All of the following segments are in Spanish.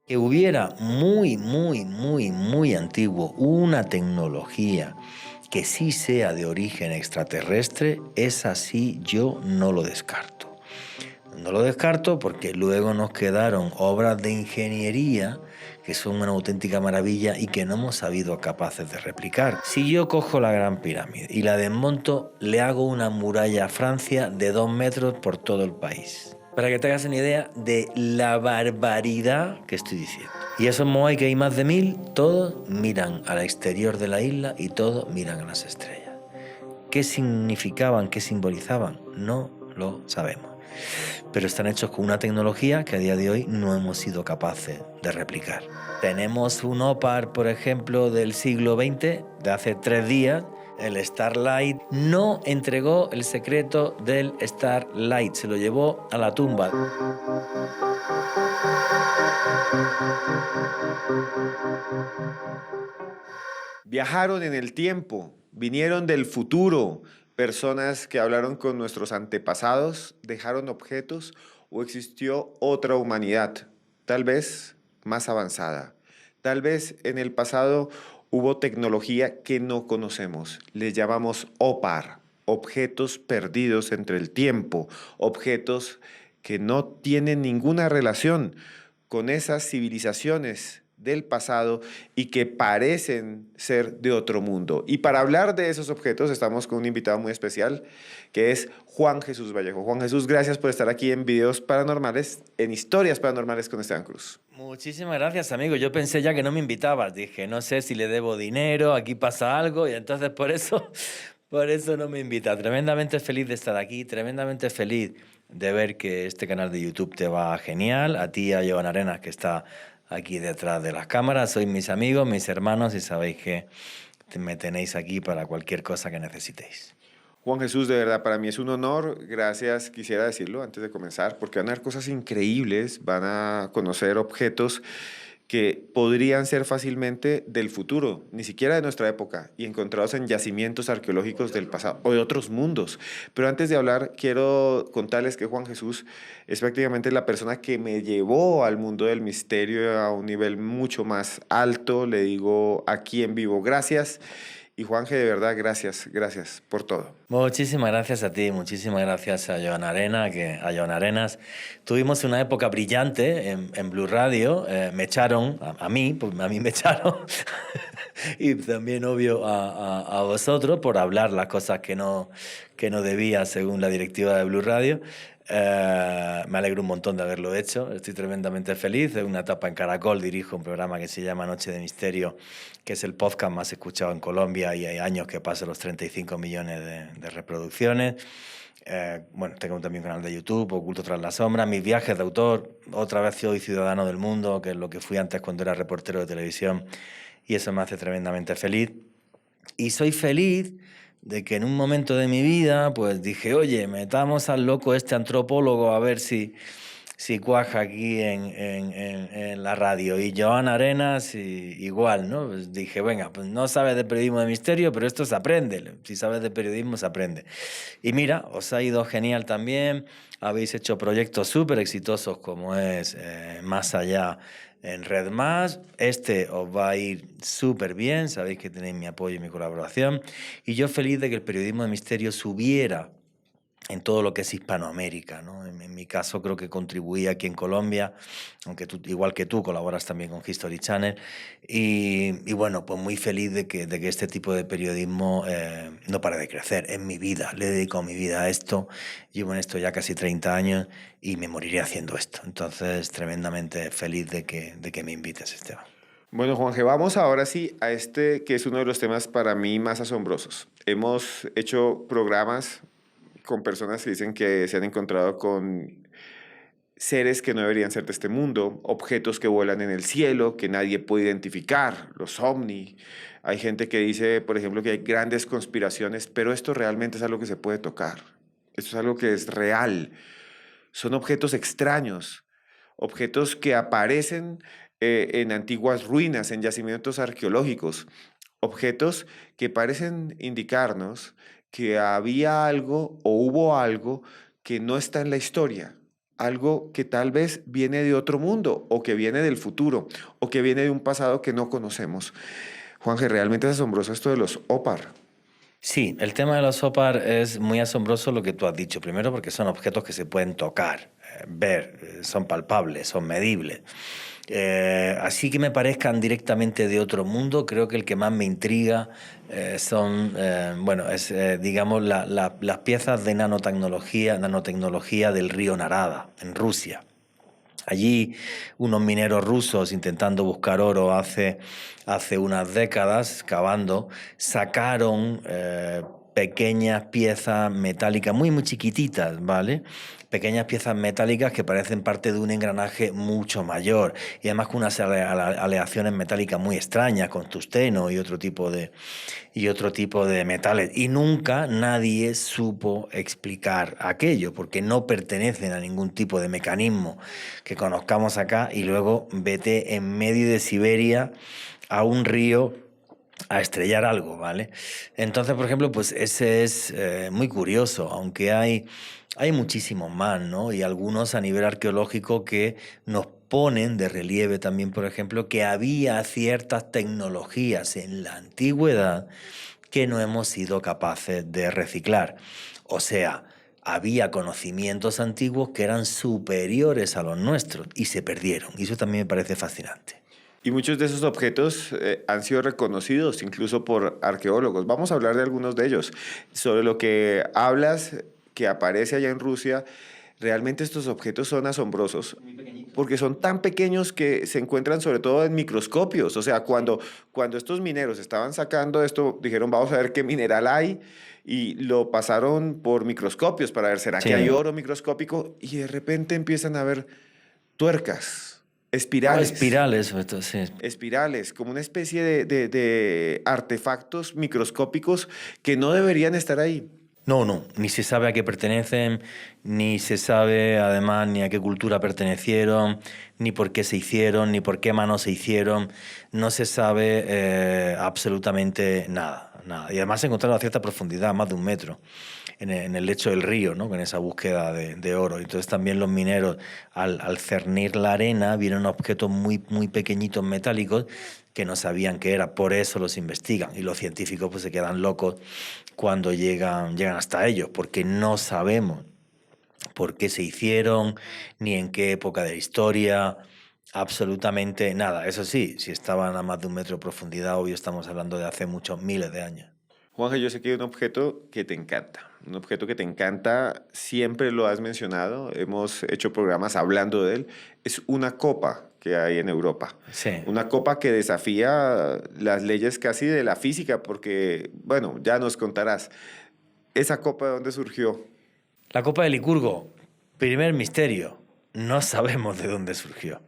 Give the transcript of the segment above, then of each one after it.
Que hubiera muy antiguo una tecnología que sí sea de origen extraterrestre, es así, yo no lo descarto. No lo descarto porque luego nos quedaron obras de ingeniería que son una auténtica maravilla y que no hemos sabido capaces de replicar. Si yo cojo la Gran Pirámide y la desmonto, le hago una muralla a Francia de 2 metros por todo el país. Para que te hagas una idea de la barbaridad que estoy diciendo. Y esos Moai, que hay más de 1000, todos miran al exterior de la isla y todos miran a las estrellas. ¿Qué significaban, qué simbolizaban? No lo sabemos. Pero están hechos con una tecnología que a día de hoy no hemos sido capaces de replicar. Tenemos un OPAR, por ejemplo, del siglo XX, de hace 3 días. El Starlight no entregó el secreto del Starlight, se lo llevó a la tumba. Viajaron en el tiempo, vinieron del futuro, personas que hablaron con nuestros antepasados, dejaron objetos o existió otra humanidad, tal vez más avanzada. Tal vez en el pasado hubo tecnología que no conocemos. Les llamamos OPAR, objetos perdidos entre el tiempo, objetos que no tienen ninguna relación con esas civilizaciones del pasado y que parecen ser de otro mundo. Y para hablar de esos objetos estamos con un invitado muy especial que es Juan Jesús Vallejo. Juan Jesús, gracias por estar aquí en Videos Paranormales, en Historias Paranormales con Esteban Cruz. Muchísimas gracias, amigo. Yo pensé ya que no me invitabas. Dije, no sé si le debo dinero, aquí pasa algo, y entonces por eso no me invita. Tremendamente feliz de estar aquí, tremendamente feliz de ver que este canal de YouTube te va genial. A ti y a Joan Arenas, que está aquí detrás de las cámaras. Sois mis amigos, mis hermanos, y sabéis que me tenéis aquí para cualquier cosa que necesitéis. Juan Jesús, de verdad, para mí es un honor. Gracias, quisiera decirlo antes de comenzar, porque van a ver cosas increíbles, van a conocer objetos que podrían ser fácilmente del futuro, ni siquiera de nuestra época, y encontrados en yacimientos arqueológicos del pasado o de otros mundos. Pero antes de hablar, quiero contarles que Juan Jesús es prácticamente la persona que me llevó al mundo del misterio a un nivel mucho más alto. Le digo aquí en vivo, gracias. Y Juanje, de verdad, gracias, gracias por todo. Muchísimas gracias a ti, muchísimas gracias a Joan Joan Arenas. Tuvimos una época brillante en Blue Radio. Me echaron, a mí, pues a mí me echaron, y también, obvio, a vosotros por hablar las cosas que no debía según la directiva de Blue Radio. Me alegro un montón de haberlo hecho, estoy tremendamente feliz. Es una etapa en Caracol, dirijo un programa que se llama Noche de Misterio, que es el podcast más escuchado en Colombia y hay años que pasa los 35 millones de reproducciones. Bueno, tengo también un canal de YouTube, Oculto tras la sombra, mis viajes de autor, otra vez soy ciudadano del mundo, que es lo que fui antes cuando era reportero de televisión, y eso me hace tremendamente feliz. Y soy feliz de que en un momento de mi vida, pues dije, oye, metamos al loco este antropólogo a ver si cuaja aquí en la radio. Y Joan Arenas, igual, ¿no? Pues dije, venga, pues no sabes de periodismo de misterio, pero esto se aprende. Si sabes de periodismo, se aprende. Y mira, os ha ido genial también. Habéis hecho proyectos súper exitosos como es Más Allá en Red Más. Este os va a ir súper bien. Sabéis que tenéis mi apoyo y mi colaboración. Y yo feliz de que el periodismo de misterio subiera en todo lo que es Hispanoamérica, ¿no? En mi caso creo que contribuí aquí en Colombia, aunque tú, igual que tú, colaboras también con History Channel. Y bueno, pues muy feliz de que este tipo de periodismo no pare de crecer. En mi vida, le he dedicado mi vida a esto, llevo en esto ya casi 30 años y me moriré haciendo esto. Entonces, tremendamente feliz de que me invites, Esteban. Bueno, Juanje, vamos ahora sí a este que es uno de los temas para mí más asombrosos. Hemos hecho programas con personas que dicen que se han encontrado con seres que no deberían ser de este mundo, objetos que vuelan en el cielo, que nadie puede identificar, los ovni. Hay gente que dice, por ejemplo, que hay grandes conspiraciones, pero esto realmente es algo que se puede tocar. Esto es algo que es real. Son objetos extraños, objetos que aparecen en antiguas ruinas, en yacimientos arqueológicos, objetos que parecen indicarnos que había algo o hubo algo que no está en la historia, algo que tal vez viene de otro mundo o que viene del futuro o que viene de un pasado que no conocemos. Juanje, realmente es asombroso esto de los OPAR. Sí, el tema de los OPAR es muy asombroso lo que tú has dicho. Primero porque son objetos que se pueden tocar, ver, son palpables, son medibles. Así que me parezcan directamente de otro mundo, creo que el que más me intriga son, digamos, las piezas de nanotecnología del río Narada, en Rusia. Allí unos mineros rusos intentando buscar oro hace unas décadas, cavando, sacaron pequeñas piezas metálicas, muy chiquititas, ¿vale? Pequeñas piezas metálicas que parecen parte de un engranaje mucho mayor y además con unas aleaciones metálicas muy extrañas, con tungsteno y otro tipo de metales. Y nunca nadie supo explicar aquello, porque no pertenecen a ningún tipo de mecanismo que conozcamos acá. Y luego vete en medio de Siberia a un río a estrellar algo, ¿vale? Entonces, por ejemplo, pues ese es muy curioso, aunque hay muchísimos más, ¿no? Y algunos a nivel arqueológico que nos ponen de relieve también, por ejemplo, que había ciertas tecnologías en la antigüedad que no hemos sido capaces de reciclar. O sea, había conocimientos antiguos que eran superiores a los nuestros y se perdieron. Y eso también me parece fascinante. Y muchos de esos objetos han sido reconocidos incluso por arqueólogos. Vamos a hablar de algunos de ellos. Sobre lo que hablas, que aparece allá en Rusia, realmente estos objetos son asombrosos porque son tan pequeños que se encuentran sobre todo en microscopios. O sea, cuando estos mineros estaban sacando esto, dijeron, vamos a ver qué mineral hay, y lo pasaron por microscopios para ver, ¿será Sí. que hay oro microscópico? Y de repente empiezan a ver tuercas, Oh, espirales. espirales, esto, sí. Espirales, como una especie de artefactos microscópicos que no deberían estar ahí. No, ni se sabe a qué pertenecen, ni se sabe además ni a qué cultura pertenecieron, ni por qué se hicieron, ni por qué manos se hicieron. No se sabe absolutamente nada. Y además se encontraron a cierta profundidad, más de 1 metro, en el lecho del río, ¿no? Con esa búsqueda de oro. Entonces también los mineros, al cernir la arena, vieron objetos muy pequeñitos metálicos que no sabían qué era, por eso los investigan. Y los científicos pues se quedan locos cuando llegan hasta ellos, porque no sabemos por qué se hicieron, ni en qué época de la historia, absolutamente nada. Eso sí, si estaban a más de 1 metro de profundidad, obvio estamos hablando de hace muchos miles de años. Juanja, yo sé que hay un objeto que te encanta. Un objeto que te encanta, siempre lo has mencionado, hemos hecho programas hablando de él. Es una copa que hay en Europa. Sí. Una copa que desafía las leyes casi de la física, porque, bueno, ya nos contarás. ¿Esa copa de dónde surgió? La Copa de Licurgo, primer misterio. No sabemos de dónde surgió.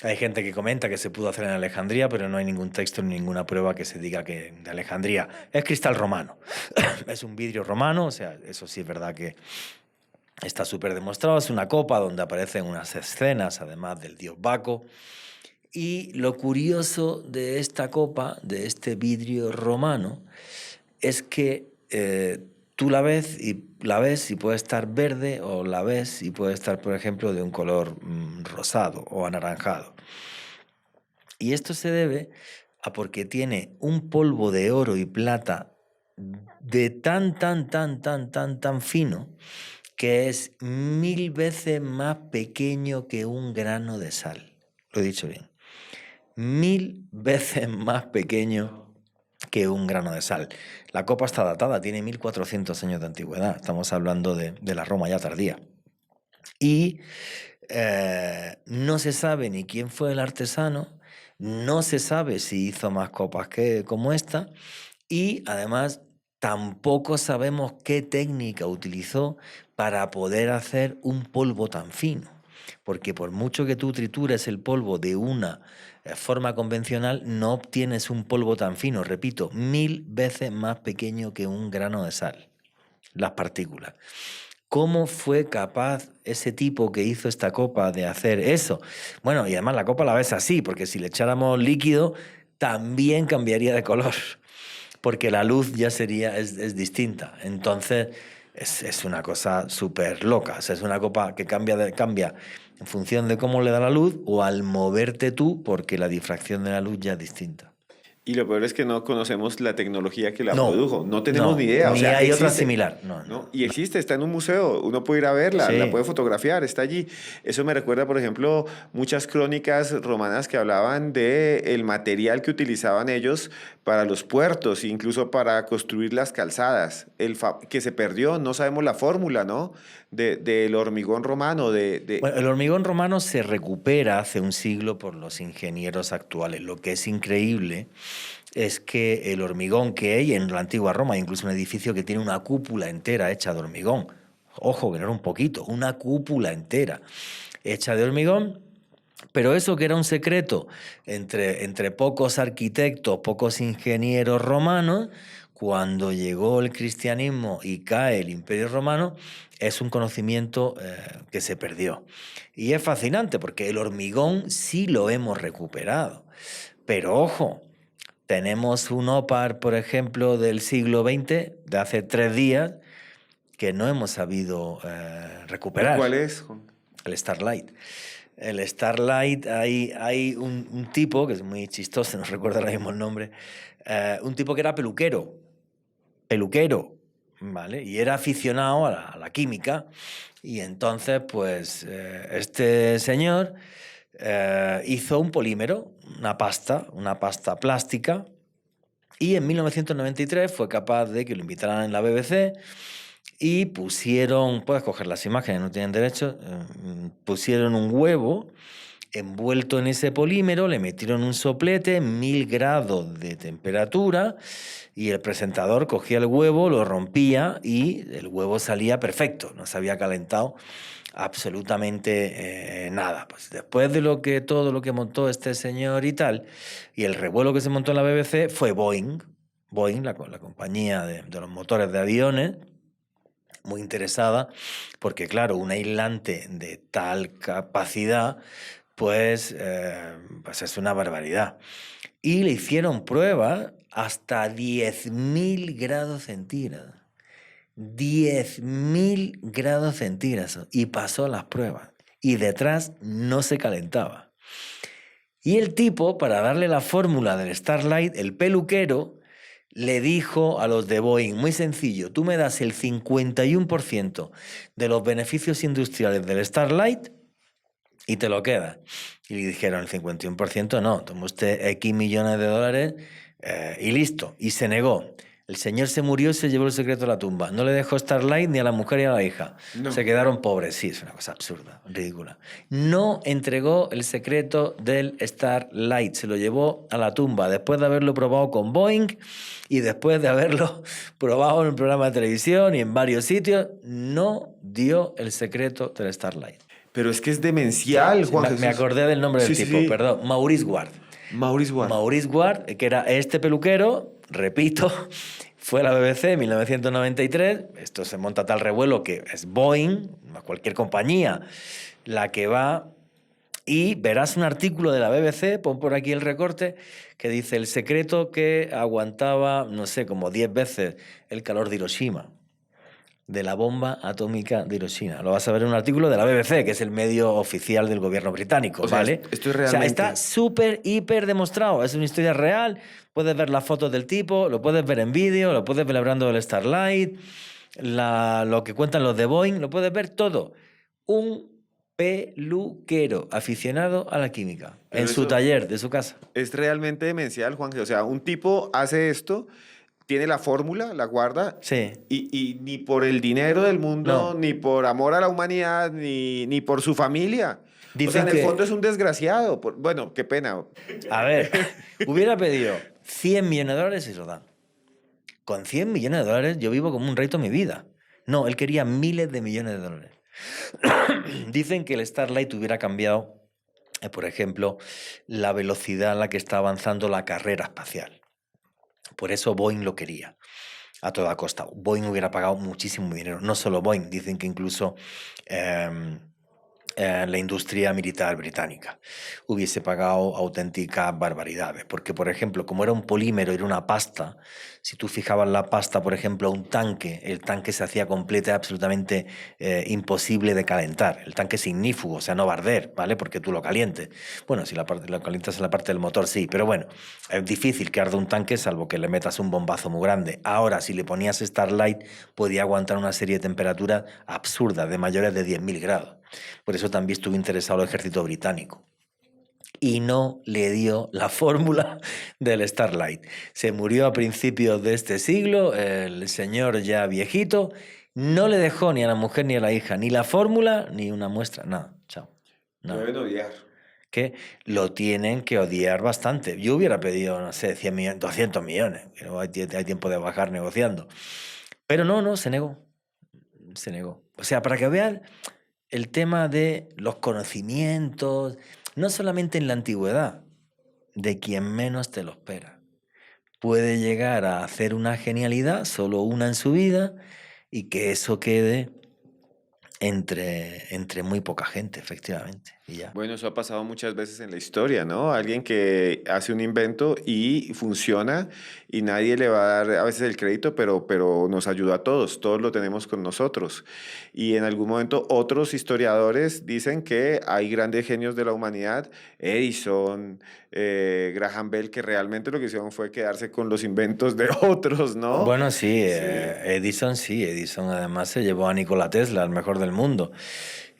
Hay gente que comenta que se pudo hacer en Alejandría, pero no hay ningún texto ni ninguna prueba que se diga que de Alejandría. Es cristal romano. Es un vidrio romano, o sea, eso sí es verdad que está súper demostrado. Es una copa donde aparecen unas escenas, además del dios Baco. Y lo curioso de esta copa, de este vidrio romano, es que tú la ves y puede estar verde, o la ves y puede estar, por ejemplo, de un color rosado o anaranjado. Y esto se debe a porque tiene un polvo de oro y plata de tan fino, que es 1000 veces más pequeño que un grano de sal. Lo he dicho bien. 1000 veces más pequeño que un grano de sal. La copa está datada, tiene 1400 años de antigüedad. Estamos hablando de la Roma ya tardía. Y no se sabe ni quién fue el artesano, no se sabe si hizo más copas como esta, y además tampoco sabemos qué técnica utilizó para poder hacer un polvo tan fino. Porque por mucho que tú tritures el polvo de una forma convencional, no obtienes un polvo tan fino, repito, 1000 veces más pequeño que un grano de sal, las partículas. ¿Cómo fue capaz ese tipo que hizo esta copa de hacer eso? Bueno, y además la copa la ves así, porque si le echáramos líquido, también cambiaría de color, porque la luz ya es distinta. Entonces, es una cosa súper loca. O sea, es una copa que cambia en función de cómo le da la luz o al moverte tú, porque la difracción de la luz ya es distinta. Y lo peor es que no conocemos la tecnología que la No, produjo, no tenemos ni no, idea, o ni sea, hay otra existe, similar. No, ¿no? no, Y no. existe, está en un museo, uno puede ir a verla, la Sí. puede fotografiar, está allí. Eso me recuerda, por ejemplo, muchas crónicas romanas que hablaban de el material que utilizaban ellos para los puertos, incluso para construir las calzadas, que se perdió, no sabemos la fórmula, ¿no? Del hormigón romano, Bueno, el hormigón romano se recupera hace un siglo por los ingenieros actuales. Lo que es increíble es que el hormigón que hay en la antigua Roma, hay incluso un edificio que tiene una cúpula entera hecha de hormigón. Ojo, que no era un poquito, una cúpula entera hecha de hormigón. Pero eso que era un secreto entre pocos arquitectos, pocos ingenieros romanos, cuando llegó el cristianismo y cae el Imperio Romano, es un conocimiento que se perdió. Y es fascinante porque el hormigón sí lo hemos recuperado. Pero ojo, tenemos un OPAR, por ejemplo, del siglo XX, de hace 3 días, que no hemos sabido recuperar, ¿Cuál es, Juan? el Starlight. El Starlight, hay un tipo, que es muy chistoso, no recuerdo ahora mismo el nombre, un tipo que era peluquero, ¿vale? Y era aficionado a la química. Y entonces, pues, este señor hizo un polímero, una pasta plástica, y en 1993 fue capaz de que lo invitaran en la BBC y pusieron, puedes coger las imágenes, no tienen derecho, pusieron un huevo envuelto en ese polímero, le metieron un soplete, 1000 grados de temperatura, y el presentador cogía el huevo, lo rompía y el huevo salía perfecto, no se había calentado absolutamente nada. Pues después de todo lo que montó este señor y tal, y el revuelo que se montó en la BBC, fue Boeing, la compañía de los motores de aviones, muy interesada, porque claro, un aislante de tal capacidad, pues es una barbaridad. Y le hicieron pruebas hasta 10.000 grados centígrados. 10.000 grados centígrados. Y pasó las pruebas. Y detrás no se calentaba. Y el tipo, para darle la fórmula del Starlight, el peluquero, le dijo a los de Boeing, muy sencillo, tú me das el 51% de los beneficios industriales del Starlight y te lo quedas. Y le dijeron, el 51% no, toma usted X millones de dólares y listo. Y se negó. El señor se murió y se llevó el secreto a la tumba. No le dejó Starlight ni a la mujer ni a la hija. No. Se quedaron pobres. Sí, es una cosa absurda, ridícula. No entregó el secreto del Starlight. Se lo llevó a la tumba después de haberlo probado con Boeing y después de haberlo probado en un programa de televisión y en varios sitios. No dio el secreto del Starlight. Pero es que es demencial, Sí, Juan me Jesús. acordé del nombre del Sí, sí, tipo, sí. perdón, Maurice Ward. Maurice Ward. Maurice Ward, que era este peluquero, repito, fue a la BBC en 1993. Esto se monta tal revuelo que es Boeing, cualquier compañía, la que va. Y verás un artículo de la BBC, pon por aquí el recorte, que dice el secreto que aguantaba, no sé, como 10 veces el calor de Hiroshima, de la bomba atómica de Hiroshima. Lo vas a ver en un artículo de la BBC, que es el medio oficial del gobierno británico, O sea, ¿vale? esto es O sea, realmente... está súper, hiper demostrado. Es una historia real. Puedes ver las fotos del tipo, lo puedes ver en vídeo, lo puedes ver hablando del Starlight, lo que cuentan los de Boeing, lo puedes ver todo. Un peluquero aficionado a la química, Pero en su eso taller de su casa. es realmente demencial, Juan. O sea, un tipo hace esto, tiene la fórmula, la guarda, Sí, y ni por el dinero del mundo, no. ni por amor a la humanidad, ni por su familia. O sea, Dicen en el fondo que, es un desgraciado. Bueno, qué pena. a ver, hubiera pedido 100 millones de dólares y se lo dan. Con 100 millones de dólares yo vivo como un rey toda mi vida. No, él quería miles de millones de dólares. Dicen que el Starlight hubiera cambiado, por ejemplo, la velocidad a la que está avanzando la carrera espacial. Por eso Boeing lo quería, a toda costa. Boeing hubiera pagado muchísimo dinero. No solo Boeing, dicen que incluso la industria militar británica. Hubiese pagado auténticas barbaridades, porque, por ejemplo, como era un polímero, era una pasta, si tú fijabas la pasta, por ejemplo, a un tanque, el tanque se hacía completa, absolutamente imposible de calentar. El tanque es ignífugo, o sea, no va a arder, ¿vale? Porque tú lo calientes. Bueno, si lo calientas en la parte del motor, sí, pero bueno, es difícil que arda un tanque salvo que le metas un bombazo muy grande. Ahora, si le ponías Starlight, podía aguantar una serie de temperaturas absurdas, de mayores de 10.000 grados. Por eso también estuvo interesado el ejército británico. Y no le dio la fórmula del Starlight. Se murió a principios de este siglo, el señor ya viejito, no le dejó ni a la mujer ni a la hija ni la fórmula ni una muestra, nada, chao. Lo Nada. deben odiar. Que lo tienen que odiar bastante. Yo hubiera pedido, no sé, 100 millones, 200 millones, pero hay tiempo de bajar negociando. Pero no, se negó. Se negó. O sea, para que vean el tema de los conocimientos, no solamente en la antigüedad, de quien menos te lo espera. Puede llegar a hacer una genialidad, solo una en su vida, y que eso quede entre muy poca gente, efectivamente. Y ya. Bueno, eso ha pasado muchas veces en la historia, ¿no? Alguien que hace un invento y funciona y nadie le va a dar a veces el crédito, pero nos ayuda a todos lo tenemos con nosotros. Y en algún momento otros historiadores dicen que hay grandes genios de la humanidad, Edison, Graham Bell, que realmente lo que hicieron fue quedarse con los inventos de otros, ¿no? Bueno, sí, Sí. Edison además se llevó a Nikola Tesla, el mejor del mundo.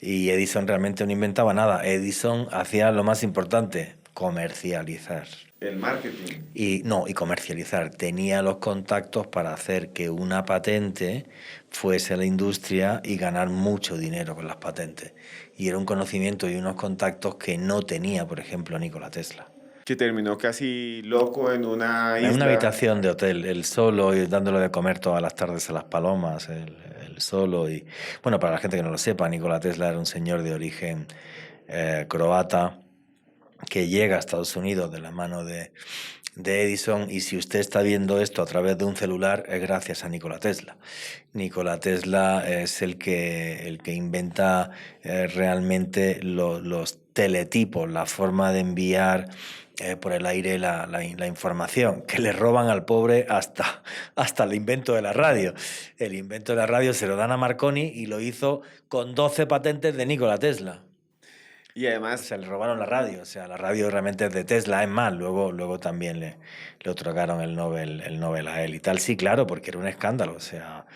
Y Edison realmente no inventaba nada. Edison hacía lo más importante, comercializar. El marketing. Y comercializar. Tenía los contactos para hacer que una patente fuese a la industria y ganar mucho dinero con las patentes. Y era un conocimiento y unos contactos que no tenía, por ejemplo, Nikola Tesla. Que terminó casi loco en una En una isla. habitación de hotel, él solo, y dándole de comer todas las tardes a las palomas, él solo. Y bueno, para la gente que no lo sepa, Nikola Tesla era un señor de origen croata que llega a Estados Unidos de la mano de Edison, y si usted está viendo esto a través de un celular es gracias a Nikola Tesla. Nikola Tesla es el que inventa realmente los teletipos, la forma de enviar por el aire la información, que le roban al pobre hasta el invento de la radio. El invento de la radio se lo dan a Marconi y lo hizo con 12 patentes de Nikola Tesla. Y además, Se le robaron la radio, o sea, la radio realmente es de Tesla, es más, luego también le otorgaron el Nobel a él y tal. Sí, claro, porque era un escándalo, o sea,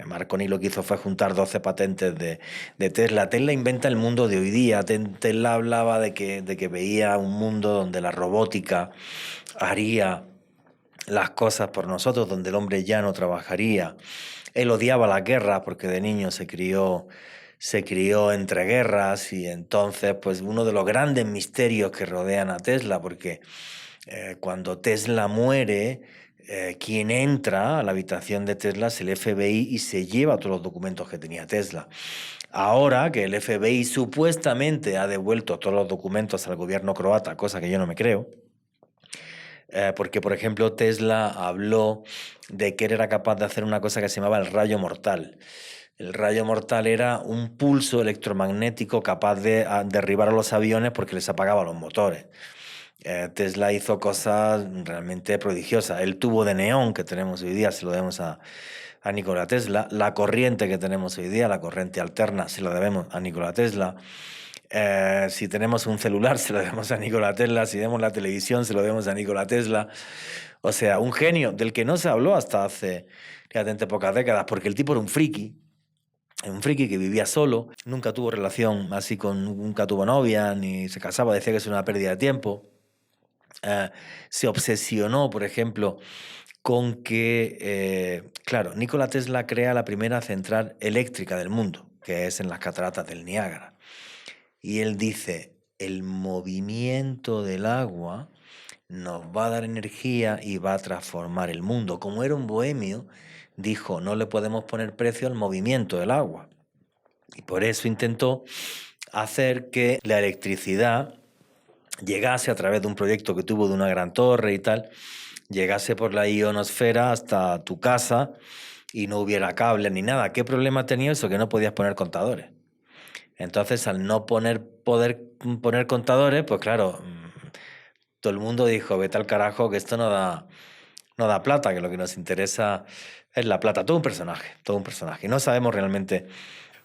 Marconi lo que hizo fue juntar 12 patentes de Tesla. Tesla inventa el mundo de hoy día. Tesla hablaba de que veía un mundo donde la robótica haría las cosas por nosotros, donde el hombre ya no trabajaría. Él odiaba la guerra porque de niño se crió entre guerras, y entonces pues uno de los grandes misterios que rodean a Tesla, porque cuando Tesla muere, quien entra a la habitación de Tesla es el FBI y se lleva todos los documentos que tenía Tesla. Ahora que el FBI supuestamente ha devuelto todos los documentos al gobierno croata, cosa que yo no me creo, porque, por ejemplo, Tesla habló de que él era capaz de hacer una cosa que se llamaba el rayo mortal. El rayo mortal era un pulso electromagnético capaz de derribar a los aviones porque les apagaba los motores. Tesla hizo cosas realmente prodigiosas. El tubo de neón que tenemos hoy día se lo debemos a Nikola Tesla. La corriente que tenemos hoy día, la corriente alterna, se la debemos a Nikola Tesla. Si tenemos un celular, se lo debemos a Nikola Tesla. Si vemos la televisión, se lo debemos a Nikola Tesla. O sea, un genio del que no se habló hasta hace relativamente pocas décadas, porque el tipo era un friki que vivía solo, nunca tuvo relación así nunca tuvo novia, ni se casaba, decía que es una pérdida de tiempo. Se obsesionó, por ejemplo, con que, claro, Nikola Tesla crea la primera central eléctrica del mundo, que es en las cataratas del Niágara. Y él dice, el movimiento del agua nos va a dar energía y va a transformar el mundo. Como era un bohemio, dijo, no le podemos poner precio al movimiento del agua. Y por eso intentó hacer que la electricidad llegase a través de un proyecto que tuvo de una gran torre y tal, llegase por la ionosfera hasta tu casa y no hubiera cable ni nada. ¿Qué problema tenía eso? Que no podías poner contadores. Entonces, al no poder poner contadores, pues claro, todo el mundo dijo, vete al carajo, que esto no da plata, que lo que nos interesa es la plata. Todo un personaje, todo un personaje. Y no sabemos realmente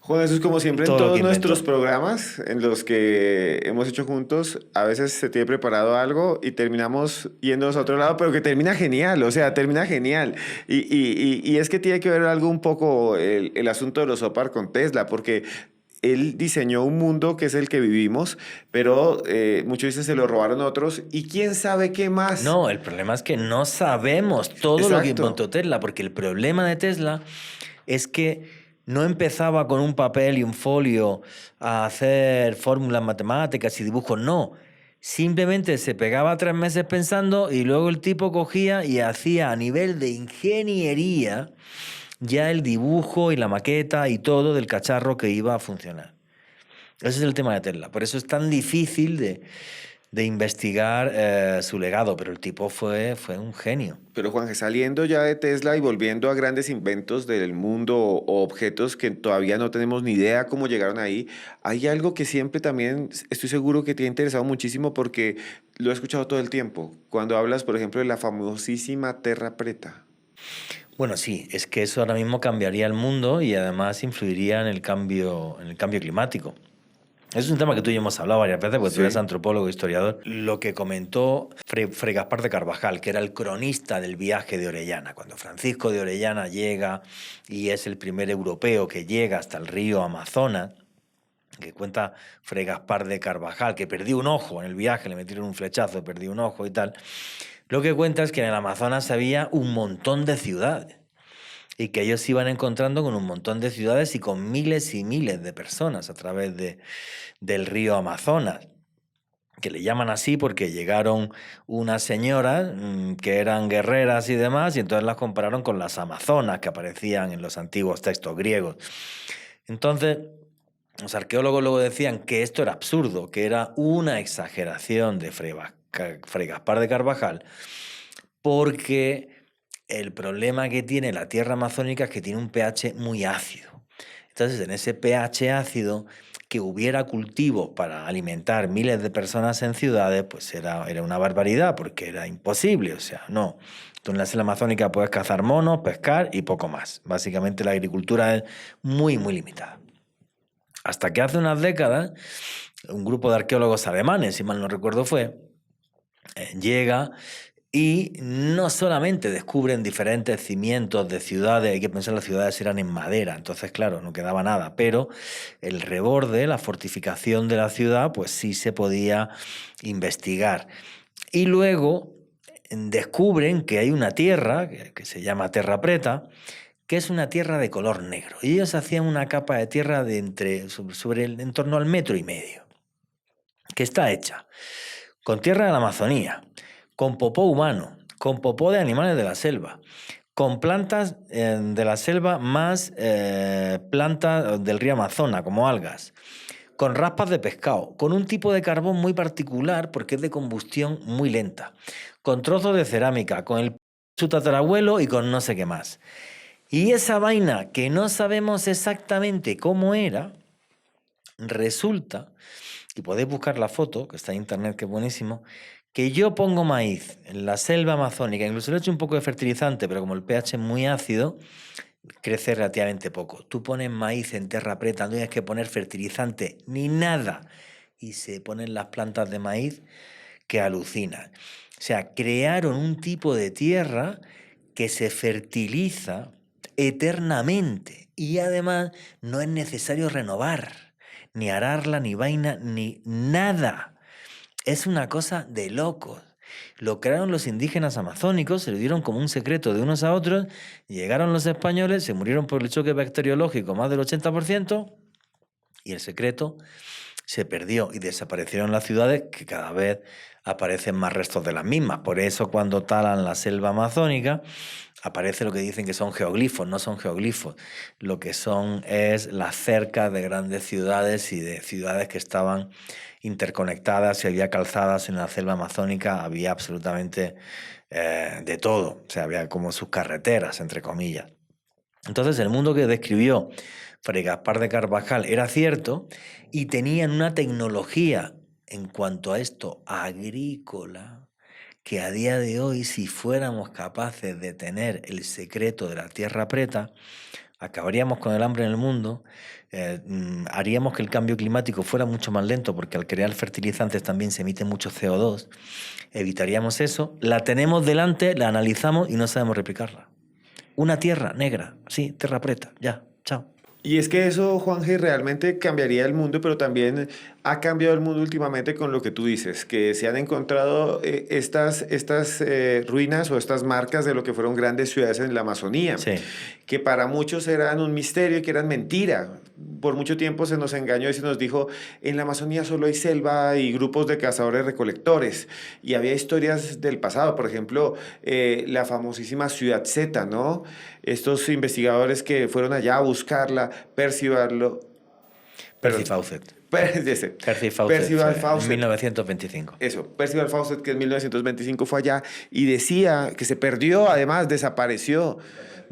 Juan, eso es como siempre en todo lo que todos nuestros inventó. programas en los que hemos hecho juntos, a veces se tiene preparado algo y terminamos yéndonos a otro lado, pero que termina genial, o sea, termina genial. Y es que tiene que ver algo un poco el asunto de los OPAR con Tesla, porque él diseñó un mundo que es el que vivimos, pero muchos dicen se lo robaron otros y quién sabe qué más. No, el problema es que no sabemos todo lo que Exacto. inventó Tesla, porque el problema de Tesla es que no empezaba con un papel y un folio a hacer fórmulas matemáticas y dibujos, no. Simplemente se pegaba 3 meses pensando y luego el tipo cogía y hacía a nivel de ingeniería ya el dibujo y la maqueta y todo del cacharro que iba a funcionar. Ese es el tema de Tesla. Por eso es tan difícil de investigar su legado, pero el tipo fue un genio. Pero Juanje, saliendo ya de Tesla y volviendo a grandes inventos del mundo o objetos que todavía no tenemos ni idea cómo llegaron ahí, hay algo que siempre también estoy seguro que te ha interesado muchísimo porque lo he escuchado todo el tiempo. Cuando hablas, por ejemplo, de la famosísima Terra Preta. Bueno, sí, es que eso ahora mismo cambiaría el mundo y además influiría en el cambio climático. Es un tema que tú y yo hemos hablado varias veces, porque tú eres Sí. antropólogo, historiador. Lo que comentó Fray Gaspar de Carvajal, que era el cronista del viaje de Orellana, cuando Francisco de Orellana llega y es el primer europeo que llega hasta el río Amazonas, que cuenta Fray Gaspar de Carvajal, que perdió un ojo en el viaje, le metieron un flechazo, perdió un ojo y tal. Lo que cuenta es que en el Amazonas había un montón de ciudades y que ellos se iban encontrando con un montón de ciudades y con miles y miles de personas a través del río Amazonas, que le llaman así porque llegaron unas señoras que eran guerreras y demás, y entonces las compararon con las amazonas que aparecían en los antiguos textos griegos. Entonces, los arqueólogos luego decían que esto era absurdo, que era una exageración de Fray Gaspar de Carvajal, porque el problema que tiene la tierra amazónica es que tiene un pH muy ácido. Entonces, en ese pH ácido, que hubiera cultivos para alimentar miles de personas en ciudades, pues era una barbaridad, porque era imposible. O sea, no. Tú en la selva amazónica puedes cazar monos, pescar y poco más. Básicamente la agricultura es muy, muy limitada. Hasta que hace unas décadas, un grupo de arqueólogos alemanes, si mal no recuerdo fue, llega y no solamente descubren diferentes cimientos de ciudades, hay que pensar que las ciudades eran en madera, entonces claro, no quedaba nada, pero el reborde, la fortificación de la ciudad, pues sí se podía investigar. Y luego descubren que hay una tierra, que se llama Terra Preta, que es una tierra de color negro. Y ellos hacían una capa de tierra sobre en torno al 1,5 metros, que está hecha con tierra de la Amazonía, con popó humano, con popó de animales de la selva, con plantas de la selva más plantas del río Amazonas, como algas, con raspas de pescado, con un tipo de carbón muy particular porque es de combustión muy lenta, con trozos de cerámica, con su tatarabuelo y con no sé qué más. Y esa vaina que no sabemos exactamente cómo era, resulta, y podéis buscar la foto, que está en internet, que es buenísimo, que yo pongo maíz en la selva amazónica, incluso le echo un poco de fertilizante, pero como el pH es muy ácido, crece relativamente poco. Tú pones maíz en Terra Preta, no tienes que poner fertilizante ni nada, y se ponen las plantas de maíz que alucinan. O sea, crearon un tipo de tierra que se fertiliza eternamente y además no es necesario renovar, ni ararla, ni vaina, ni nada. Es una cosa de locos. Lo crearon los indígenas amazónicos, se lo dieron como un secreto de unos a otros, llegaron los españoles, se murieron por el choque bacteriológico más del 80%, y el secreto se perdió y desaparecieron las ciudades, que cada vez aparecen más restos de las mismas. Por eso cuando talan la selva amazónica aparece lo que dicen que son geoglifos, no son geoglifos. Lo que son es las cercas de grandes ciudades y de ciudades que estaban interconectadas y había calzadas en la selva amazónica, había absolutamente de todo. O sea, había como sus carreteras, entre comillas. Entonces, el mundo que describió Fray Gaspar de Carvajal era cierto y tenían una tecnología en cuanto a esto agrícola que a día de hoy, si fuéramos capaces de tener el secreto de la tierra preta, acabaríamos con el hambre en el mundo, haríamos que el cambio climático fuera mucho más lento porque al crear fertilizantes también se emite mucho CO2, evitaríamos eso, la tenemos delante, la analizamos y no sabemos replicarla. Una tierra negra, sí, tierra preta, ya, chao. Y es que eso, Juanje, realmente cambiaría el mundo, pero también ha cambiado el mundo últimamente con lo que tú dices, que se han encontrado estas ruinas o estas marcas de lo que fueron grandes ciudades en la Amazonía, Sí. que para muchos eran un misterio y que eran mentira. Por mucho tiempo se nos engañó y se nos dijo, en la Amazonía solo hay selva y grupos de cazadores-recolectores. Y había historias del pasado, por ejemplo, la famosísima Ciudad Z, ¿no? Estos investigadores que fueron allá a buscarla, Percival Fawcett. Percy Percival Fawcett. En 1925. Eso, Percival Fawcett, que en 1925 fue allá y decía que se perdió, además desapareció.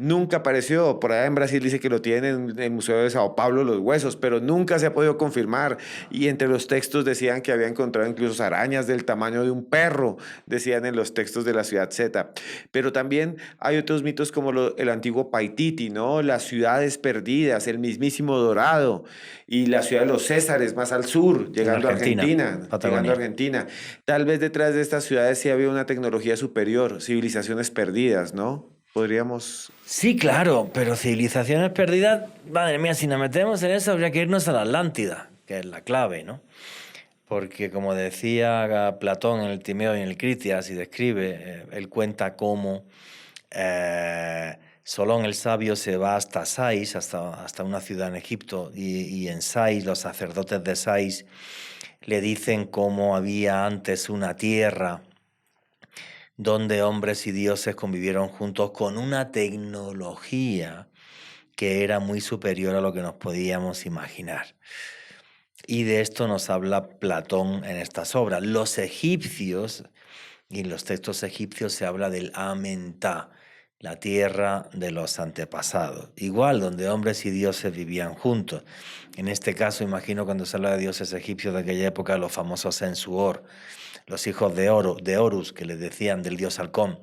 Nunca apareció. Por allá en Brasil dice que lo tienen en el Museo de Sao Paulo los huesos, pero nunca se ha podido confirmar. Y entre los textos decían que había encontrado incluso arañas del tamaño de un perro, decían en los textos de la Ciudad Z. Pero también hay otros mitos como el antiguo Paititi, ¿no? Las ciudades perdidas, el mismísimo Dorado y la ciudad de los Césares más al sur, llegando a Argentina, Patagonia. Tal vez detrás de estas ciudades sí había una tecnología superior, civilizaciones perdidas, ¿no? Podríamos... Sí, claro, pero civilizaciones perdidas, madre mía, si nos metemos en eso habría que irnos a la Atlántida, que es la clave, ¿no? Porque como decía Platón en el Timeo y en el Critias, y describe, él cuenta cómo Solón el Sabio se va hasta Sais, hasta una ciudad en Egipto, y en Sais, los sacerdotes de Sais le dicen cómo había antes una tierra donde hombres y dioses convivieron juntos con una tecnología que era muy superior a lo que nos podíamos imaginar. Y de esto nos habla Platón en estas obras. Los egipcios, y en los textos egipcios se habla del Amená, la tierra de los antepasados. Igual, donde hombres y dioses vivían juntos. En este caso, imagino cuando se habla de dioses egipcios de aquella época, los famosos Ensuor, los hijos de Horus, que les decían del dios halcón,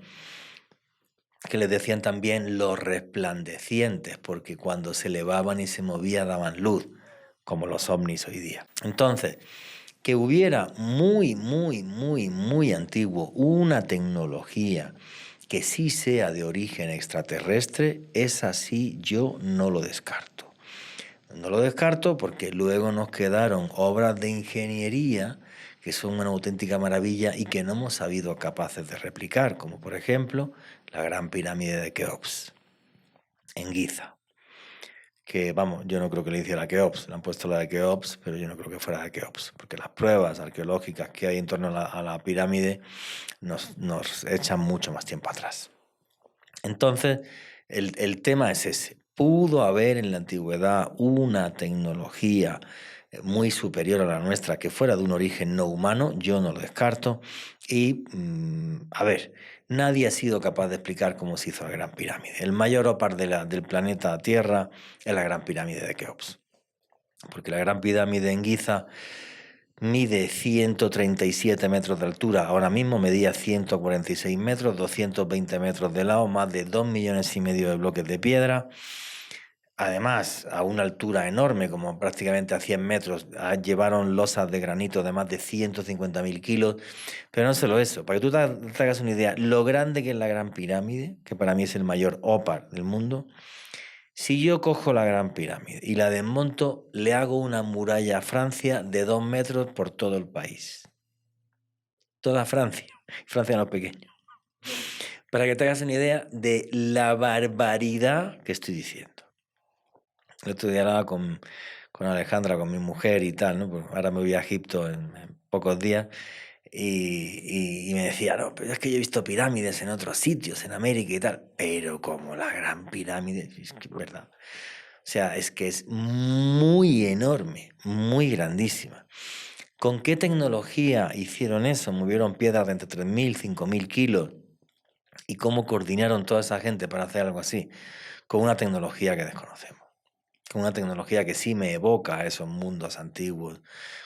que les decían también los resplandecientes, porque cuando se elevaban y se movían daban luz, como los ovnis hoy día. Entonces, que hubiera muy antiguo una tecnología que sí sea de origen extraterrestre, es así, yo no lo descarto. No lo descarto porque luego nos quedaron obras de ingeniería que son una auténtica maravilla y que no hemos sabido capaces de replicar, como por ejemplo la Gran Pirámide de Keops, en Giza. Que vamos, yo no creo que le hiciera Keops, le han puesto la de Keops, pero yo no creo que fuera de Keops, porque las pruebas arqueológicas que hay en torno a la pirámide nos echan mucho más tiempo atrás. Entonces, el tema es ese. ¿Pudo haber en la antigüedad una tecnología muy superior a la nuestra que fuera de un origen no humano? Yo no lo descarto. Y, a ver, nadie ha sido capaz de explicar cómo se hizo la Gran Pirámide. El mayor ópar del planeta Tierra es la Gran Pirámide de Keops. Porque la Gran Pirámide en Giza mide 137 metros de altura, ahora mismo medía 146 metros, 220 metros de lado, más de 2,5 millones de bloques de piedra. Además, a una altura enorme, como prácticamente a 100 metros, llevaron losas de granito de más de 150.000 kilos. Pero no solo eso, para que tú te hagas una idea, lo grande que es la Gran Pirámide, que para mí es el mayor ópar del mundo, si yo cojo la Gran Pirámide y la desmonto, le hago una muralla a Francia de 2 metros por todo el país. Toda Francia. Francia no es pequeño. Para que te hagas una idea de la barbaridad que estoy diciendo. El otro día hablaba con Alejandra, con mi mujer y tal, ¿no? Pues ahora me voy a Egipto en pocos días y me decía, no, pero es que yo he visto pirámides en otros sitios, en América y tal, pero como la Gran Pirámide, es que es verdad. O sea, es que es muy enorme, muy grandísima. ¿Con qué tecnología hicieron eso? Movieron piedras de entre 3.000 y 5.000 kilos. ¿Y cómo coordinaron toda esa gente para hacer algo así? Con una tecnología que desconocemos. con una tecnología que sí me evoca a esos mundos antiguos,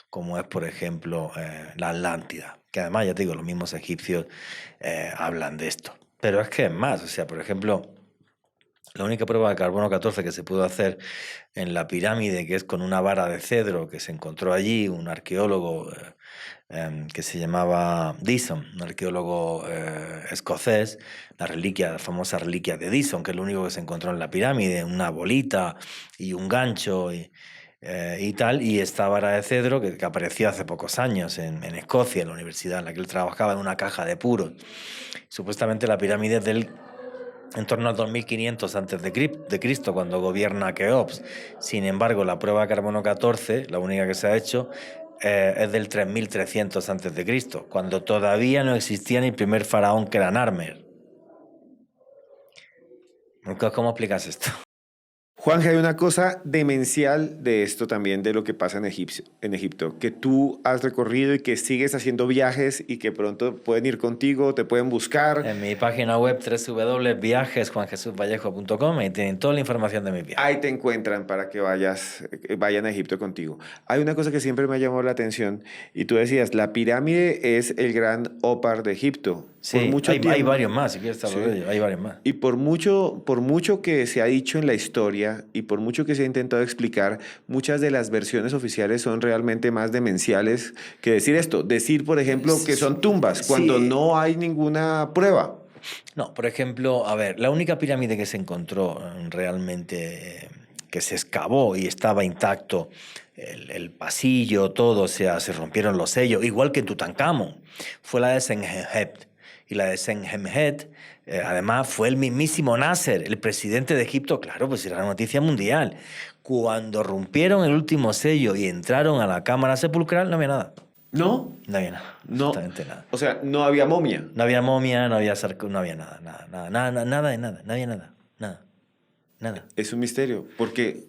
como es, por ejemplo, la Atlántida, que además, ya te digo, los mismos egipcios hablan de esto. Pero es que es más, o sea, por ejemplo, la única prueba de carbono 14 que se pudo hacer en la pirámide, que es con una vara de cedro que se encontró allí, un arqueólogo que se llamaba Dyson, un arqueólogo escocés, la famosa reliquia de Dyson, que es lo único que se encontró en la pirámide, una bolita y un gancho y tal, y esta vara de cedro que apareció hace pocos años en Escocia, en la universidad en la que él trabajaba, en una caja de puros. Supuestamente la pirámide es del en torno al 2500 antes de Cristo, cuando gobierna Keops. Sin embargo, la prueba de carbono 14, la única que se ha hecho, es del 3300 antes de Cristo, cuando todavía no existía ni el primer faraón, que era Narmer. ¿Cómo explicas esto? Juanje, hay una cosa demencial de esto también, de lo que pasa en Egipto, que tú has recorrido y que sigues haciendo viajes y que pronto pueden ir contigo, te pueden buscar. En mi página web www.viajesjuanjesusvallejo.com ahí tienen toda la información de mi viaje. Ahí te encuentran para que vayan a Egipto contigo. Hay una cosa que siempre me ha llamado la atención y tú decías, la pirámide es el gran Opar de Egipto. Sí, por mucho hay tiempo, varios más, si quieres hablar de ello, hay varios más. y por mucho que se ha dicho en la historia y por mucho que se ha intentado explicar, muchas de las versiones oficiales son realmente más demenciales que decir esto. Decir, por ejemplo, que son tumbas cuando Sí. no hay ninguna prueba. No, por ejemplo, a ver, la única pirámide que se encontró realmente, que se excavó y estaba intacto, el pasillo, todo, o sea, se rompieron los sellos, igual que en Tutankamón, fue la de Senhenhet. Y la de Senhenhet, además, fue el mismísimo Nasser, el presidente de Egipto, claro, pues era noticia mundial. Cuando rompieron el último sello y entraron a la cámara sepulcral, no había nada. ¿No? No había nada, No. absolutamente nada. O sea, no había momia. No había momia, no había no había nada, nada de nada, no había nada, nada. Es un misterio, porque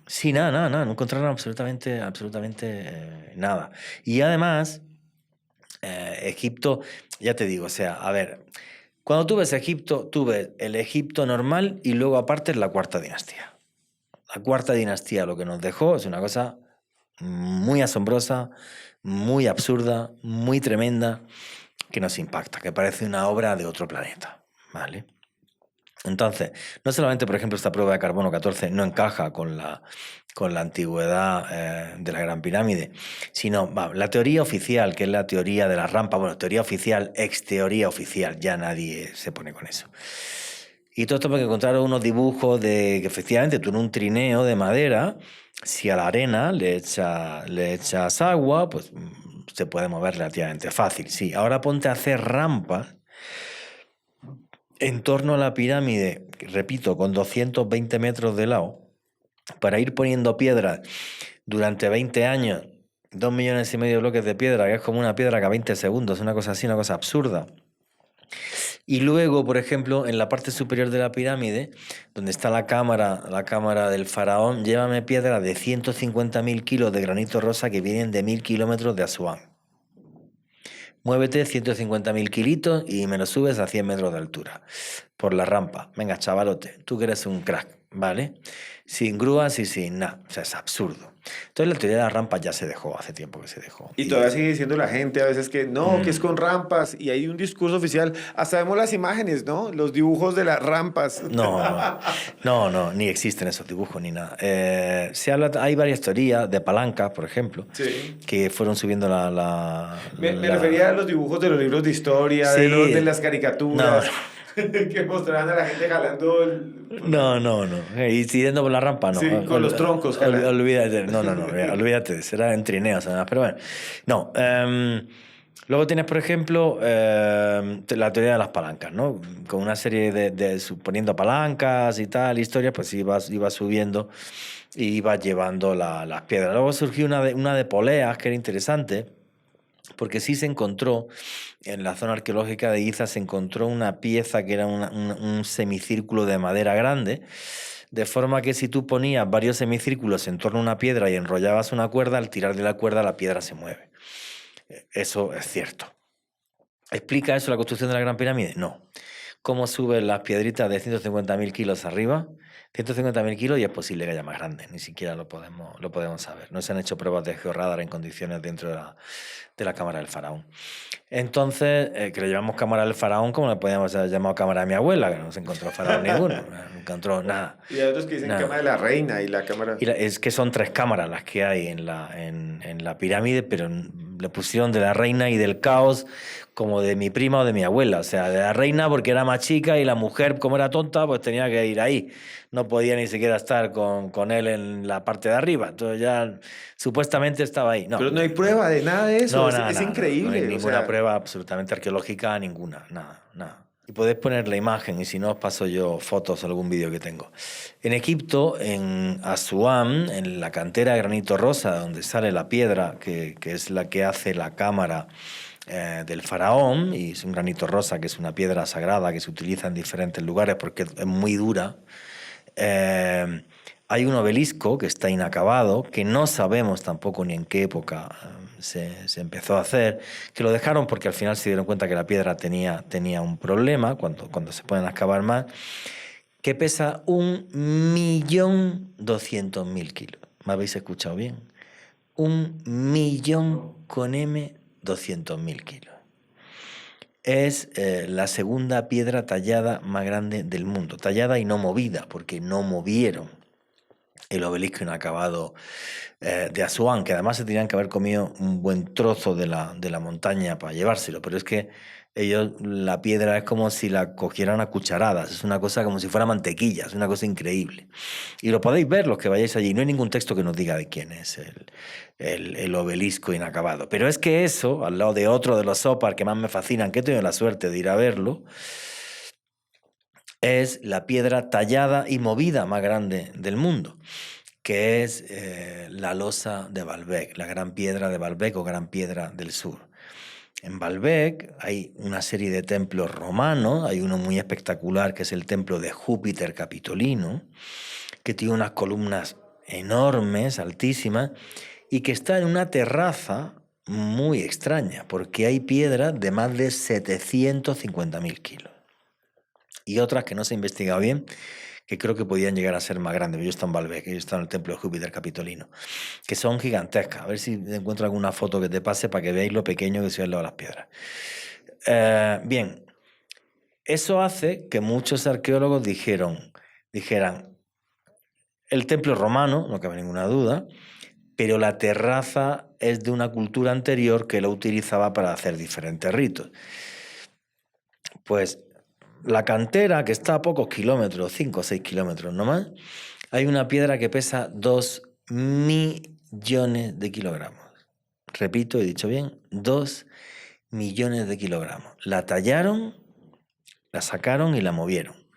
Sí, nada, no encontraron absolutamente nada. Y además, Egipto, ya te digo, o sea, a ver, cuando tú ves Egipto, tú ves el Egipto normal y luego aparte la cuarta dinastía. La cuarta dinastía lo que nos dejó es una cosa muy asombrosa, muy absurda, muy tremenda, que nos impacta, que parece una obra de otro planeta, ¿vale? Entonces, no solamente, por ejemplo, esta prueba de carbono 14 no encaja con la antigüedad de la Gran Pirámide, sino la teoría oficial, que es la teoría de la rampa, bueno, teoría oficial, ex teoría oficial, ya nadie se pone con eso. Y todo esto porque encontraron unos dibujos de que efectivamente tú en un trineo de madera, si a la arena le echas agua, pues se puede mover relativamente fácil. Sí, ahora ponte a hacer rampas en torno a la pirámide, repito, con 220 metros de lado, para ir poniendo piedras durante 20 años, 2,5 millones de bloques de piedra, que es como una piedra cada 20 segundos, una cosa así, una cosa absurda. Y luego, por ejemplo, en la parte superior de la pirámide, donde está la cámara del faraón, llévame piedras de 150.000 kilos de granito rosa que vienen de 1.000 kilómetros de Asuán. Muévete 150.000 kilitos y me lo subes a 100 metros de altura por la rampa. Venga, chavalote, tú que eres un crack, ¿vale? Sin grúas y sin nada. O sea, es absurdo. Entonces la teoría de las rampas ya se dejó, hace tiempo que se dejó. Y todavía sigue diciendo la gente a veces que no, que es con rampas. Y hay un discurso oficial. Hasta vemos las imágenes, ¿no? Los dibujos de las rampas. No, ni existen esos dibujos ni nada. Hay varias teorías de palancas, por ejemplo, Sí. que fueron subiendo Me refería a los dibujos de los libros de historia, Sí. de las caricaturas. Que mostraban a la gente jalando No. Y yendo por la rampa, no. Sí, con los troncos. Olvídate, no, olvídate, será en trineos además, pero bueno. No. Luego tienes, por ejemplo, la teoría de las palancas, ¿no? Con una serie de suponiendo palancas y tal, historias, pues ibas subiendo y ibas llevando las piedras. Luego surgió una de poleas que era interesante, porque sí se encontró, en la zona arqueológica de Giza, se encontró una pieza que era un semicírculo de madera grande, de forma que si tú ponías varios semicírculos en torno a una piedra y enrollabas una cuerda, al tirar de la cuerda la piedra se mueve. Eso es cierto. ¿Explica eso la construcción de la Gran Pirámide? No. cómo suben las piedritas de 150.000 kilos arriba. 150.000 kilos y es posible que haya más grandes, ni siquiera lo podemos saber. No se han hecho pruebas de georradar en condiciones dentro de la cámara del faraón. Entonces, que le llamamos cámara del faraón como le podíamos haber llamado cámara de mi abuela, que no se encontró faraón ninguno, no encontró nada. Y hay otros que dicen nada. cámara de la reina y la cámara... Es que son 3 cámaras las que hay en la pirámide, pero le pusieron de la reina y del caos como de mi prima o de mi abuela. O sea, de la reina porque era más chica y la mujer, como era tonta, pues tenía que ir ahí. No podía ni siquiera estar con él en la parte de arriba. Entonces ya supuestamente estaba ahí. No, Pero no hay prueba de nada de eso. no, es nada, es nada, increíble. no hay o ninguna sea, prueba absolutamente arqueológica, ninguna, nada. Y podéis poner la imagen y si no os paso yo fotos o algún vídeo que tengo. En Egipto, en Asuán, en la cantera de granito rosa, donde sale la piedra, que es la que hace la cámara del faraón, y es un granito rosa, que es una piedra sagrada que se utiliza en diferentes lugares porque es muy dura. Hay un obelisco que está inacabado, que no sabemos tampoco ni en qué época se empezó a hacer, que lo dejaron porque al final se dieron cuenta que la piedra tenía un problema cuando se pueden excavar más, que pesa 1.200.000 kilos. ¿Me habéis escuchado bien? 1.000.000 con M 200.000 kilos. Es la segunda piedra tallada más grande del mundo. Tallada y no movida, porque no movieron el obelisco inacabado de Asuán, que además se tenían que haber comido un buen trozo de la montaña para llevárselo, pero es que ellos, la piedra es como si la cogieran a cucharadas, es una cosa como si fuera mantequilla, es una cosa increíble. Y lo podéis ver los que vayáis allí, no hay ningún texto que nos diga de quién es el obelisco inacabado. Pero es que eso, al lado de otro de los sopar que más me fascinan, que he tenido la suerte de ir a verlo, es la piedra tallada y movida más grande del mundo, que es la losa de Baalbek, la gran piedra de Baalbek o gran piedra del sur. En Baalbek hay una serie de templos romanos, hay uno muy espectacular que es el templo de Júpiter Capitolino, que tiene unas columnas enormes, altísimas, y que está en una terraza muy extraña, porque hay piedras de más de 750.000 kilos. Y otras que no se ha investigado bien, que creo que podían llegar a ser más grandes. Yo he estado en Baalbek, yo he estado en el templo de Júpiter Capitolino, que son gigantescas. A ver si encuentro alguna foto que te pase para que veáis lo pequeño que soy al lado de las piedras. Bien, eso hace que muchos arqueólogos dijeran, el templo romano, no cabe ninguna duda, pero la terraza es de una cultura anterior que lo utilizaba para hacer diferentes ritos. Pues la cantera, que está a pocos kilómetros, 5 o 6 kilómetros nomás, hay una piedra que pesa 2 millones de kilogramos. Repito, he dicho bien, 2 millones de kilogramos. La tallaron, la sacaron y la movieron.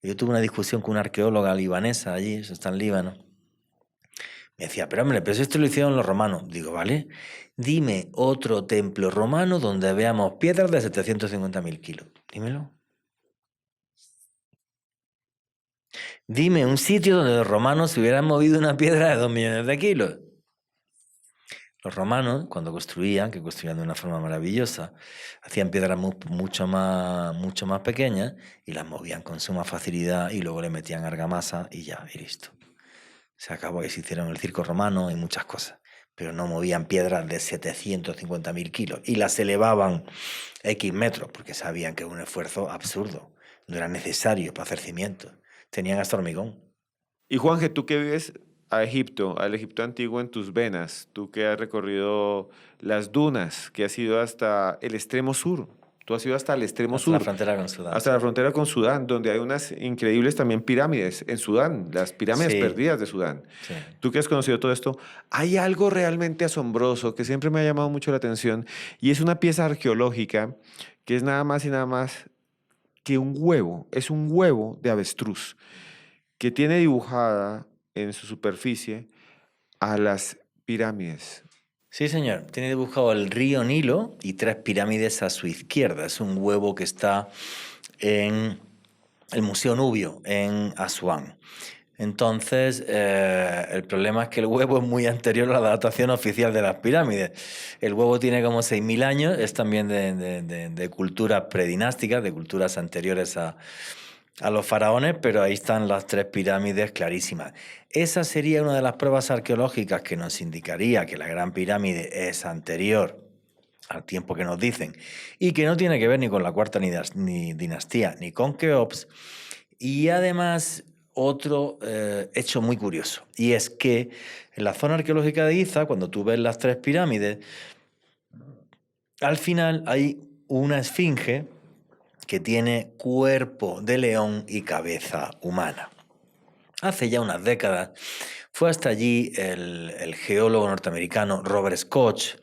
Yo tuve una discusión con una arqueóloga libanesa allí, eso está en Líbano. Me decía, pero hombre, pero si esto lo hicieron los romanos. Digo, vale, dime otro templo romano donde veamos piedras de 750.000 kilos. Dímelo. Dime un sitio donde los romanos se hubieran movido una piedra de 2 millones de kilos. Los romanos, cuando construían, que construían de una forma maravillosa, hacían piedras mucho más pequeñas y las movían con suma facilidad y luego le metían argamasa y ya, y listo. Se acabó, y se hicieron el circo romano y muchas cosas, pero no movían piedras de 750.000 kilos y las elevaban X metros porque sabían que era un esfuerzo absurdo, no era necesario para hacer cimientos, tenían hasta hormigón. Y Juanje, tú que vives a Egipto, al Egipto antiguo en tus venas, tú que has recorrido las dunas, que has ido hasta el extremo sur, tú has ido hasta el extremo Hasta sur. la frontera con Sudán. Hasta la frontera con Sudán, donde hay unas increíbles también pirámides en Sudán, las pirámides Sí. perdidas de Sudán. Sí. Tú que has conocido todo esto, hay algo realmente asombroso que siempre me ha llamado mucho la atención y es una pieza arqueológica que es nada más y nada más que un huevo, es un huevo de avestruz que tiene dibujada en su superficie a las pirámides. Sí, señor. Tiene dibujado el río Nilo y 3 pirámides a su izquierda. Es un huevo que está en el Museo Nubio, en Asuán. Entonces, el problema es que el huevo es muy anterior a la datación oficial de las pirámides. El huevo tiene como 6.000 años, es también de culturas predinásticas, de culturas anteriores a los faraones, pero ahí están las 3 pirámides clarísimas. Esa sería una de las pruebas arqueológicas que nos indicaría que la Gran Pirámide es anterior al tiempo que nos dicen y que no tiene que ver ni con la cuarta ni dinastía ni con Keops. Y además otro hecho muy curioso, y es que en la zona arqueológica de Giza, cuando tú ves las 3 pirámides, al final hay una esfinge que tiene cuerpo de león y cabeza humana. Hace ya unas décadas fue hasta allí el geólogo norteamericano Robert Schoch,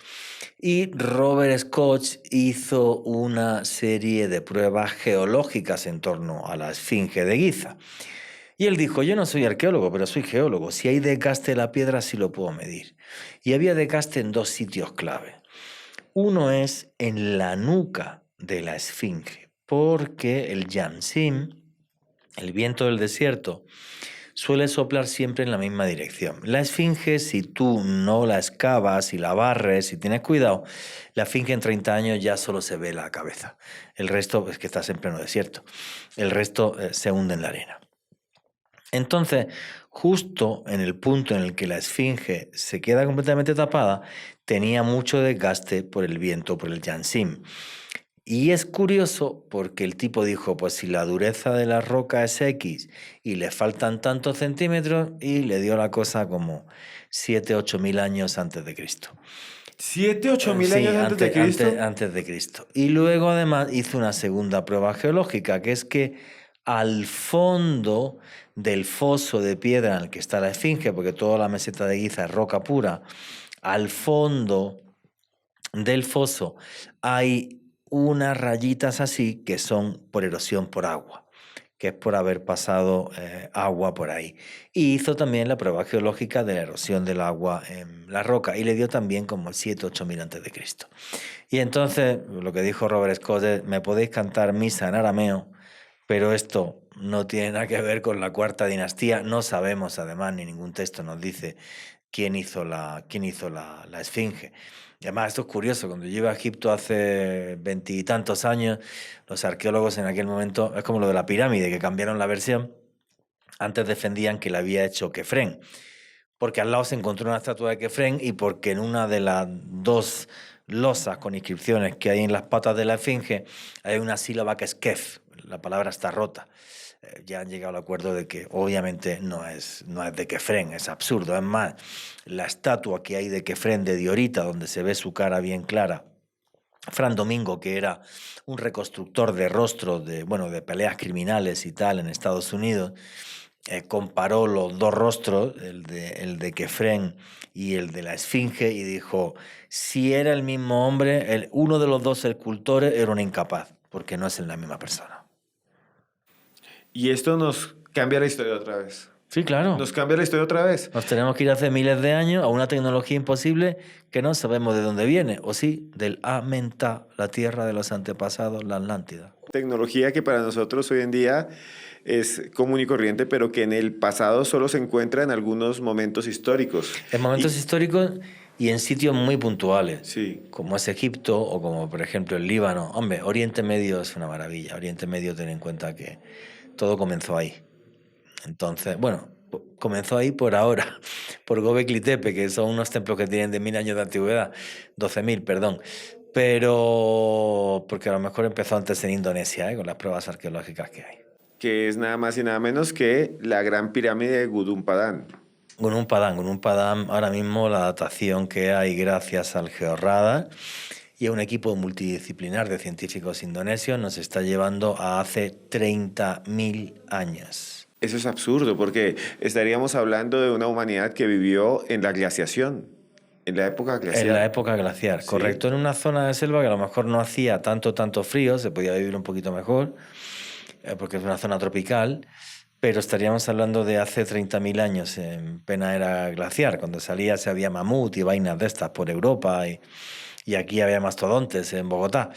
y Robert Schoch hizo una serie de pruebas geológicas en torno a la esfinge de Giza. Y él dijo, yo no soy arqueólogo, pero soy geólogo. Si hay desgaste en la piedra, sí lo puedo medir. Y había desgaste en 2 sitios clave. Uno es en la nuca de la esfinge, porque el Yamsim, el viento del desierto, suele soplar siempre en la misma dirección. La esfinge, si tú no la excavas y la barres y tienes cuidado, la esfinge en 30 años ya solo se ve la cabeza. El resto es que estás en pleno desierto. El resto se hunde en la arena. Entonces, justo en el punto en el que la esfinge se queda completamente tapada, tenía mucho desgaste por el viento, por el Yamsim. Y es curioso porque el tipo dijo, pues si la dureza de la roca es X y le faltan tantos centímetros, y le dio la cosa como 7.000 a 8.000 años antes de Cristo. 7.000 a 8.000 Sí, años antes de Cristo. antes de Cristo. Y luego además hizo una segunda prueba geológica, que es que al fondo del foso de piedra en el que está la esfinge, porque toda la meseta de Giza es roca pura, al fondo del foso hay unas rayitas así que son por erosión por agua, que es por haber pasado agua por ahí. Y hizo también la prueba geológica de la erosión del agua en la roca y le dio también como 7.000 a 8.000 antes de Cristo. Y entonces lo que dijo Robert Scott es, me podéis cantar misa en arameo, pero esto no tiene nada que ver con la cuarta dinastía. No sabemos además, ni ningún texto nos dice quién hizo la esfinge. Y además esto es curioso, cuando yo iba a Egipto hace 20 y tantos años, los arqueólogos en aquel momento, es como lo de la pirámide, que cambiaron la versión, antes defendían que la había hecho Kefren, porque al lado se encontró una estatua de Kefren y porque en una de las 2 losas con inscripciones que hay en las patas de la esfinge hay una sílaba que es Kef, la palabra está rota. Ya han llegado al acuerdo de que obviamente no es de Kefren, es absurdo. Es más, la estatua que hay de Kefren de Diorita, donde se ve su cara bien clara, Fran Domingo, que era un reconstructor de rostros de peleas criminales y tal en Estados Unidos, comparó los 2 rostros, el de Kefren y el de la esfinge, y dijo, si era el mismo hombre, uno de los 2 escultores era un incapaz, porque no es la misma persona. Y esto nos cambia la historia otra vez. Sí, claro. Nos cambia la historia otra vez. Nos tenemos que ir hace miles de años a una tecnología imposible que no sabemos de dónde viene, o sí, del Amenta, la tierra de los antepasados, la Atlántida. Tecnología que para nosotros hoy en día es común y corriente, pero que en el pasado solo se encuentra en algunos momentos históricos. En momentos históricos y en sitios muy puntuales, Sí. como es Egipto o como por ejemplo el Líbano. Hombre, Oriente Medio es una maravilla. Oriente Medio, ten en cuenta que todo comenzó ahí. Entonces, bueno, comenzó ahí por ahora, por Göbekli Tepe, que son unos templos que tienen de 1.000 años de antigüedad, 12.000, perdón. Pero porque a lo mejor empezó antes en Indonesia, con las pruebas arqueológicas que hay. Que es nada más y nada menos que la Gran Pirámide de Gudum Padán. Gunung Padam, ahora mismo la datación que hay gracias al Georradar y a un equipo multidisciplinar de científicos indonesios nos está llevando a hace 30.000 años. Eso es absurdo, porque estaríamos hablando de una humanidad que vivió en la glaciación, en la época glacial. En la época glaciar, Sí. correcto. En una zona de selva que a lo mejor no hacía tanto frío, se podía vivir un poquito mejor, porque es una zona tropical, pero estaríamos hablando de hace 30.000 años, en plena era glaciar, cuando salía se había mamut y vainas de estas por Europa, y aquí había mastodontes en Bogotá.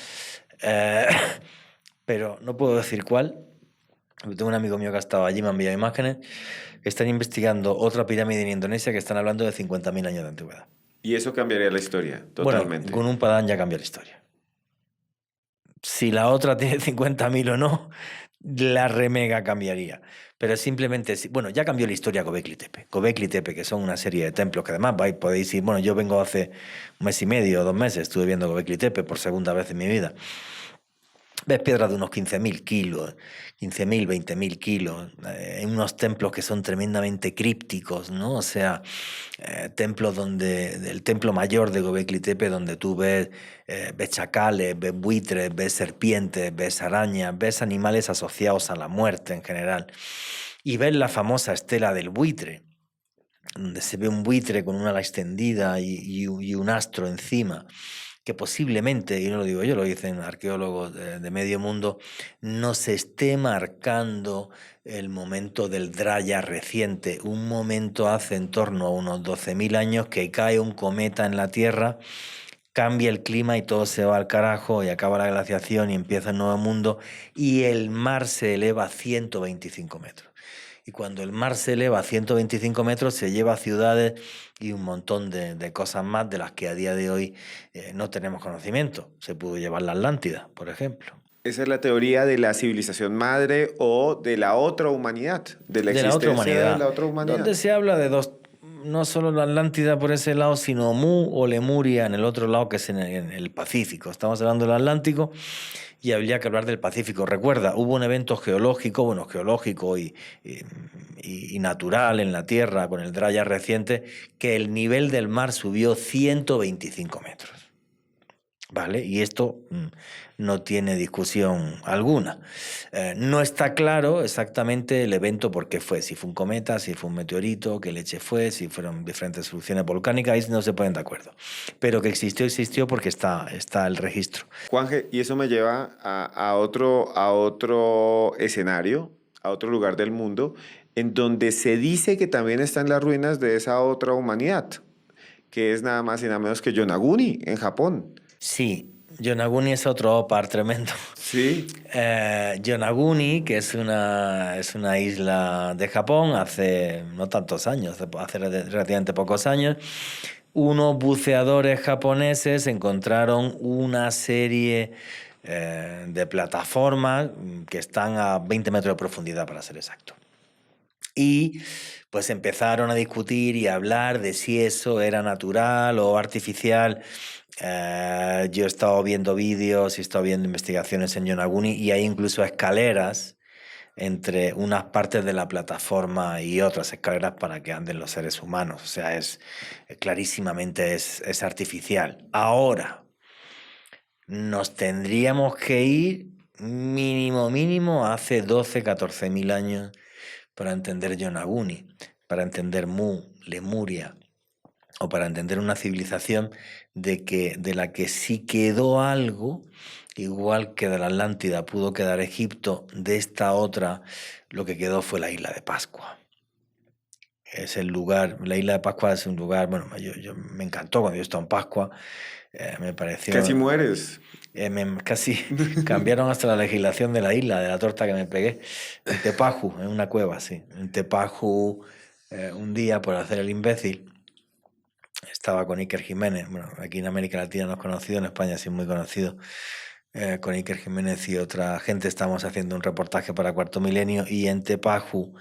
Pero no puedo decir cuál, Tengo un amigo mío que ha estado allí, me ha enviado imágenes. Están investigando otra pirámide en Indonesia que están hablando de 50.000 años de antigüedad. Y eso cambiaría la historia, Bueno, totalmente. Gunung Padang ya cambia la historia. Si la otra tiene 50.000 o no, la remega cambiaría. Pero simplemente, bueno, ya cambió la historia Göbekli Tepe. Göbekli Tepe, que son una serie de templos que además podéis ir, bueno, yo vengo hace 1 mes y medio, 2 meses, estuve viendo Göbekli Tepe por segunda vez en mi vida. Ves piedras de unos 15.000 kilos, 15.000, 20.000 kilos, en unos templos que son tremendamente crípticos, ¿no? O sea, templos el templo mayor de Göbekli Tepe, donde tú ves chacales, ves buitres, ves serpientes, ves arañas, ves animales asociados a la muerte en general. Y ves la famosa estela del buitre, donde se ve un buitre con una ala extendida y un astro encima, que posiblemente, y no lo digo yo, lo dicen arqueólogos de medio mundo, nos esté marcando el momento del Dryas reciente, un momento hace en torno a unos 12.000 años que cae un cometa en la Tierra, cambia el clima y todo se va al carajo y acaba la glaciación y empieza el nuevo mundo y el mar se eleva a 125 metros. Y cuando el mar se eleva a 125 metros se lleva a ciudades y un montón de cosas más de las que a día de hoy no tenemos conocimiento. Se pudo llevar la Atlántida, por ejemplo. Esa es la teoría de la civilización madre o de la otra humanidad, de la De la otra existencia de humanidad, la otra humanidad. donde se habla de dos, no solo la Atlántida por ese lado, sino Mu o Lemuria en el otro lado, que es en el Pacífico. Estamos hablando del Atlántico y habría que hablar del Pacífico. Recuerda, hubo un evento geológico y natural en la Tierra con el Dryas reciente, que el nivel del mar subió 125 metros. ¿Vale? Y esto no tiene discusión alguna. No está claro exactamente el evento por qué fue, si fue un cometa, si fue un meteorito, qué leche fue, si fueron diferentes erupciones volcánicas, ahí no se ponen de acuerdo. Pero que existió porque está el registro. Juanje, y eso me lleva a otro escenario, a otro lugar del mundo, en donde se dice que también están las ruinas de esa otra humanidad, que es nada más y nada menos que Yonaguni, en Japón. Sí, Yonaguni es otro par tremendo. Sí. Yonaguni, que es una isla de Japón, hace no tantos años, hace relativamente pocos años, unos buceadores japoneses encontraron una serie de plataformas que están a 20 metros de profundidad, para ser exacto. Y pues empezaron a discutir y a hablar de si eso era natural o artificial. Yo he estado viendo vídeos y he estado viendo investigaciones en Yonaguni y hay incluso escaleras entre unas partes de la plataforma y otras escaleras para que anden los seres humanos. O sea, clarísimamente es artificial. Ahora, nos tendríamos que ir mínimo hace 12, 14.000 años para entender Yonaguni, para entender Mu, Lemuria, o para entender una civilización de la que sí quedó algo, igual que de la Atlántida pudo quedar Egipto, de esta otra lo que quedó fue la isla de Pascua. Es el lugar, la isla de Pascua es un lugar, bueno, yo me encantó cuando yo estaba en Pascua, me pareció... Casi mueres. Casi cambiaron hasta la legislación de la isla, de la torta que me pegué. En Tepaju, en una cueva, sí. En Tepaju, un día, por hacer el imbécil, estaba con Iker Jiménez. Bueno, aquí en América Latina no es conocido, en España sí es muy conocido. Con Iker Jiménez y otra gente estamos haciendo un reportaje para Cuarto Milenio y en Tepaju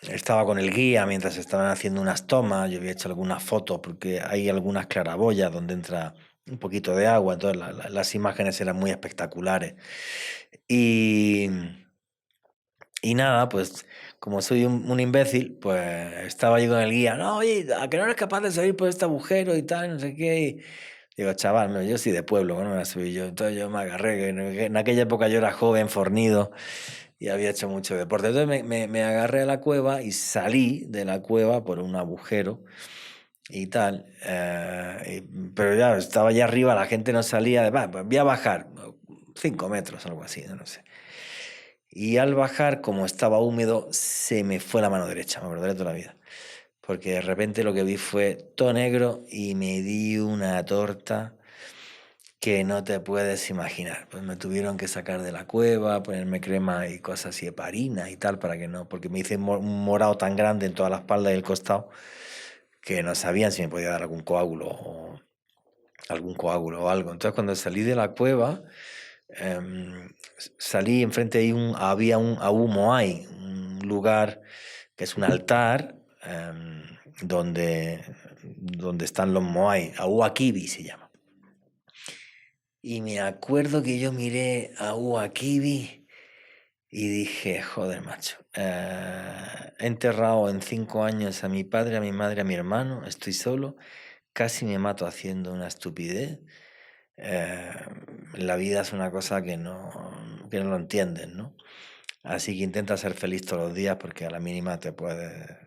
estaba con el guía mientras estaban haciendo unas tomas. Yo había hecho algunas fotos porque hay algunas claraboyas donde entra un poquito de agua, entonces las imágenes eran muy espectaculares. Y nada, pues como soy un imbécil, pues estaba yo con el guía, no, oye, ¿a que no eres capaz de salir por este agujero y tal, no sé qué? Y digo, chaval, yo soy de pueblo, no me voy a subir yo. Entonces yo me agarré, que en aquella época yo era joven, fornido, y había hecho mucho deporte. Entonces me agarré a la cueva y salí de la cueva por un agujero y tal. Pero ya estaba allá arriba, la gente no salía. Pues voy a bajar 5 metros, algo así, no sé. Y al bajar, como estaba húmedo, se me fue la mano derecha, me acordaré toda la vida. Porque de repente lo que vi fue todo negro y me di una torta. que no te puedes imaginar. Pues me tuvieron que sacar de la cueva, ponerme crema y cosas así, heparina y tal, para que no, porque me hice un morado tan grande en toda la espalda y el costado que no sabían si me podía dar algún coágulo o algo. Entonces cuando salí de la cueva, salí enfrente de ahí había un Abu Moai, un lugar que es un altar donde están los Moai, Abu Akibi se llama. Y me acuerdo que yo miré a Abu Akibi y dije, joder, macho, he enterrado en 5 años a mi padre, a mi madre, a mi hermano, estoy solo, casi me mato haciendo una estupidez. eh, la vida es una cosa que no lo entiendes, ¿no? Así que intenta ser feliz todos los días porque a la mínima te puede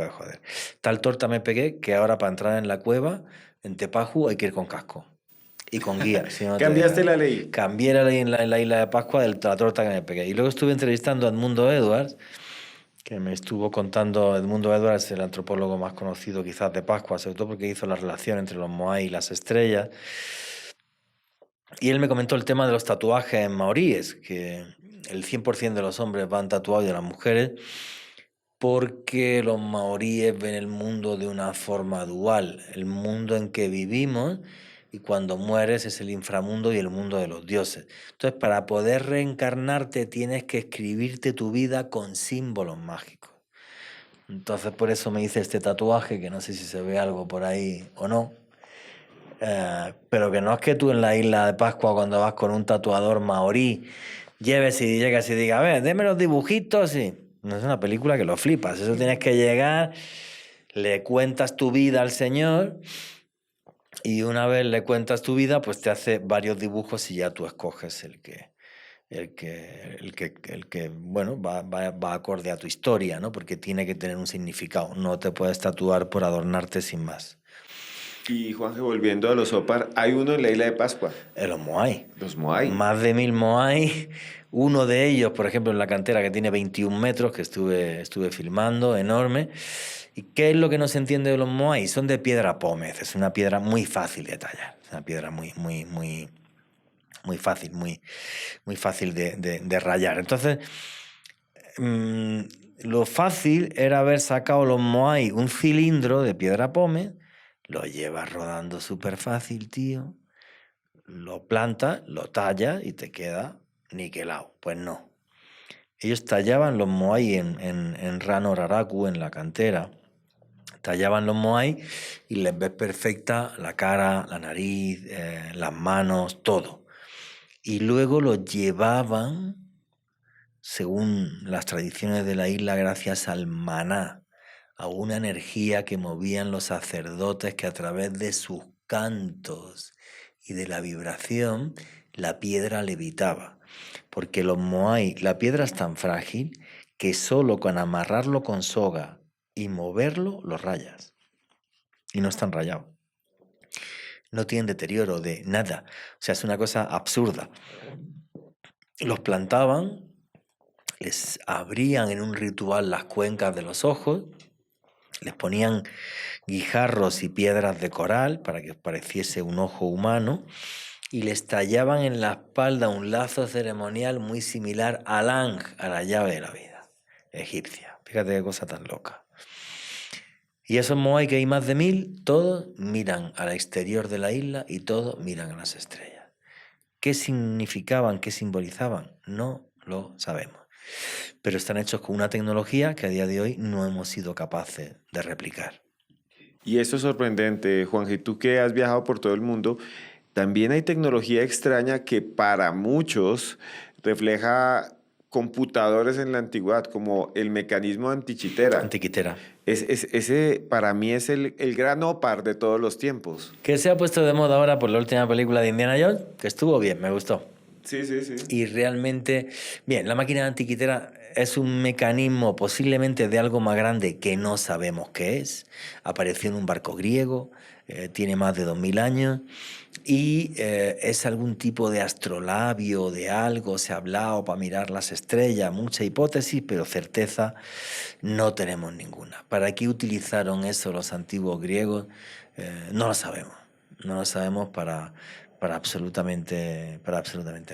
joder. Tal torta me pegué que ahora para entrar en la cueva, en Tepaju, hay que ir con casco y con guía, si no te Cambiaste dejan. la ley. Cambié la ley en la isla de Pascua de la torta que me pegué. Y luego estuve entrevistando a Edmundo Edwards, que me estuvo contando. Edmundo Edwards, el antropólogo más conocido quizás de Pascua, sobre todo porque hizo la relación entre los Moai y las estrellas. Y él me comentó el tema de los tatuajes maoríes, que el 100% de los hombres van tatuados y de las mujeres, porque los maoríes ven el mundo de una forma dual, el mundo en que vivimos, y cuando mueres es el inframundo y el mundo de los dioses. Entonces, para poder reencarnarte tienes que escribirte tu vida con símbolos mágicos. Entonces, por eso me hice este tatuaje, que no sé si se ve algo por ahí o no. Pero que no es que tú en la isla de Pascua, cuando vas con un tatuador maorí, llegues y digas, a ver, deme los dibujitos y... No es una película que lo flipas. Eso tienes que llegar, le cuentas tu vida al señor y una vez le cuentas tu vida, pues te hace varios dibujos y ya tú escoges bueno, va acorde a tu historia, ¿no? Porque tiene que tener un significado. No te puedes tatuar por adornarte sin más. Y Juanje, volviendo a los Opar, hay uno en la isla de Pascua, Los Moai. los Moai. Más de 1000 Moai. Uno de ellos, por ejemplo, en la cantera que tiene 21 metros, que estuve filmando, enorme. ¿Y qué es lo que no se entiende de los Moai? Son de piedra pómez. Es una piedra muy fácil de tallar. Es una piedra muy, muy, muy, muy fácil, muy fácil de rayar. Entonces, mm, lo fácil era haber sacado los Moai un cilindro de piedra pómez, lo llevas rodando súper fácil, tío. Lo plantas, lo tallas y te queda niquelado. Pues no. Ellos tallaban los moai en Rano Raraku, en la cantera. Tallaban los moai y les ves perfecta la cara, la nariz, las manos, todo. Y luego los llevaban, según las tradiciones de la isla, gracias al maná, a una energía que movían los sacerdotes que a través de sus cantos y de la vibración, la piedra levitaba. Porque los moai, la piedra es tan frágil que solo con amarrarlo con soga y moverlo, lo rayas. Y no están rayados. No tienen deterioro de nada. O sea, es una cosa absurda. Los plantaban, les abrían en un ritual las cuencas de los ojos, les ponían guijarros y piedras de coral para que pareciese un ojo humano y les tallaban en la espalda un lazo ceremonial muy similar al Ankh, a la llave de la vida egipcia. Fíjate qué cosa tan loca. Y esos moai, que hay más de 1000, todos miran al exterior de la isla y todos miran a las estrellas. ¿Qué significaban, qué simbolizaban? No lo sabemos. Pero están hechos con una tecnología que a día de hoy no hemos sido capaces de replicar. Y esto es sorprendente, Juanje, tú que has viajado por todo el mundo, también hay tecnología extraña que para muchos refleja computadores en la antigüedad, como el mecanismo antichitera. Antiquitera. Ese para mí es el gran Opar de todos los tiempos. Que se ha puesto de moda ahora por la última película de Indiana Jones, que estuvo bien, me gustó. Sí, sí, sí. Y realmente, bien, la máquina antiquitera es un mecanismo posiblemente de algo más grande que no sabemos qué es. Apareció en un barco griego, tiene más de 2000 años y es algún tipo de astrolabio, de algo, se ha hablado para mirar las estrellas, mucha hipótesis, pero certeza no tenemos ninguna. ¿Para qué utilizaron eso los antiguos griegos? No lo sabemos. No lo sabemos para absolutamente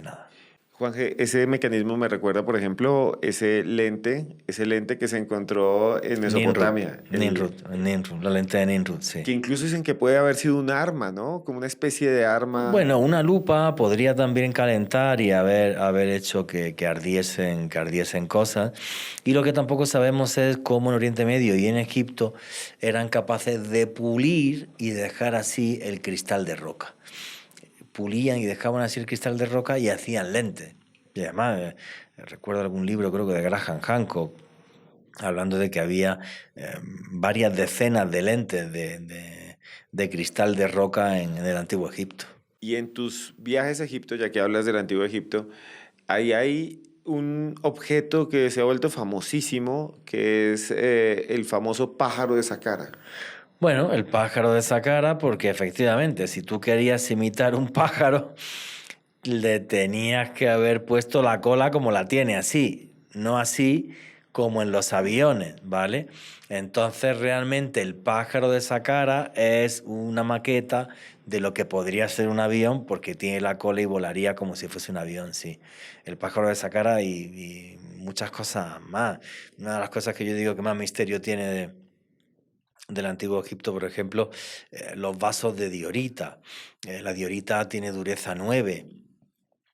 nada. Juanje, ese mecanismo me recuerda, por ejemplo, ese lente que se encontró en Mesopotamia, Nimrud, la lente de Nimrud, sí. que incluso dicen que puede haber sido un arma, ¿no? Como una especie de arma. Bueno, una lupa podría también calentar y haber hecho que ardiesen cosas. Y lo que tampoco sabemos es cómo en Oriente Medio y en Egipto eran capaces de pulir y dejar así el cristal de roca. Pulían y dejaban así el cristal de roca y hacían lentes. Y además, recuerdo algún libro, creo que de Graham Hancock, hablando de que había varias decenas de lentes de cristal de roca en el Antiguo Egipto. Y en tus viajes a Egipto, ya que hablas del Antiguo Egipto, ahí hay un objeto que se ha vuelto famosísimo, que es el famoso pájaro de Saqqara. Bueno, el pájaro de Saqqara, porque efectivamente, si tú querías imitar un pájaro, le tenías que haber puesto la cola como la tiene, así, no así como en los aviones, ¿vale? Entonces, realmente el pájaro de Saqqara es una maqueta de lo que podría ser un avión, porque tiene la cola y volaría como si fuese un avión, sí. El pájaro de Saqqara y muchas cosas más. Una de las cosas que yo digo que más misterio tiene del Antiguo Egipto, por ejemplo, los vasos de diorita. La diorita tiene dureza 9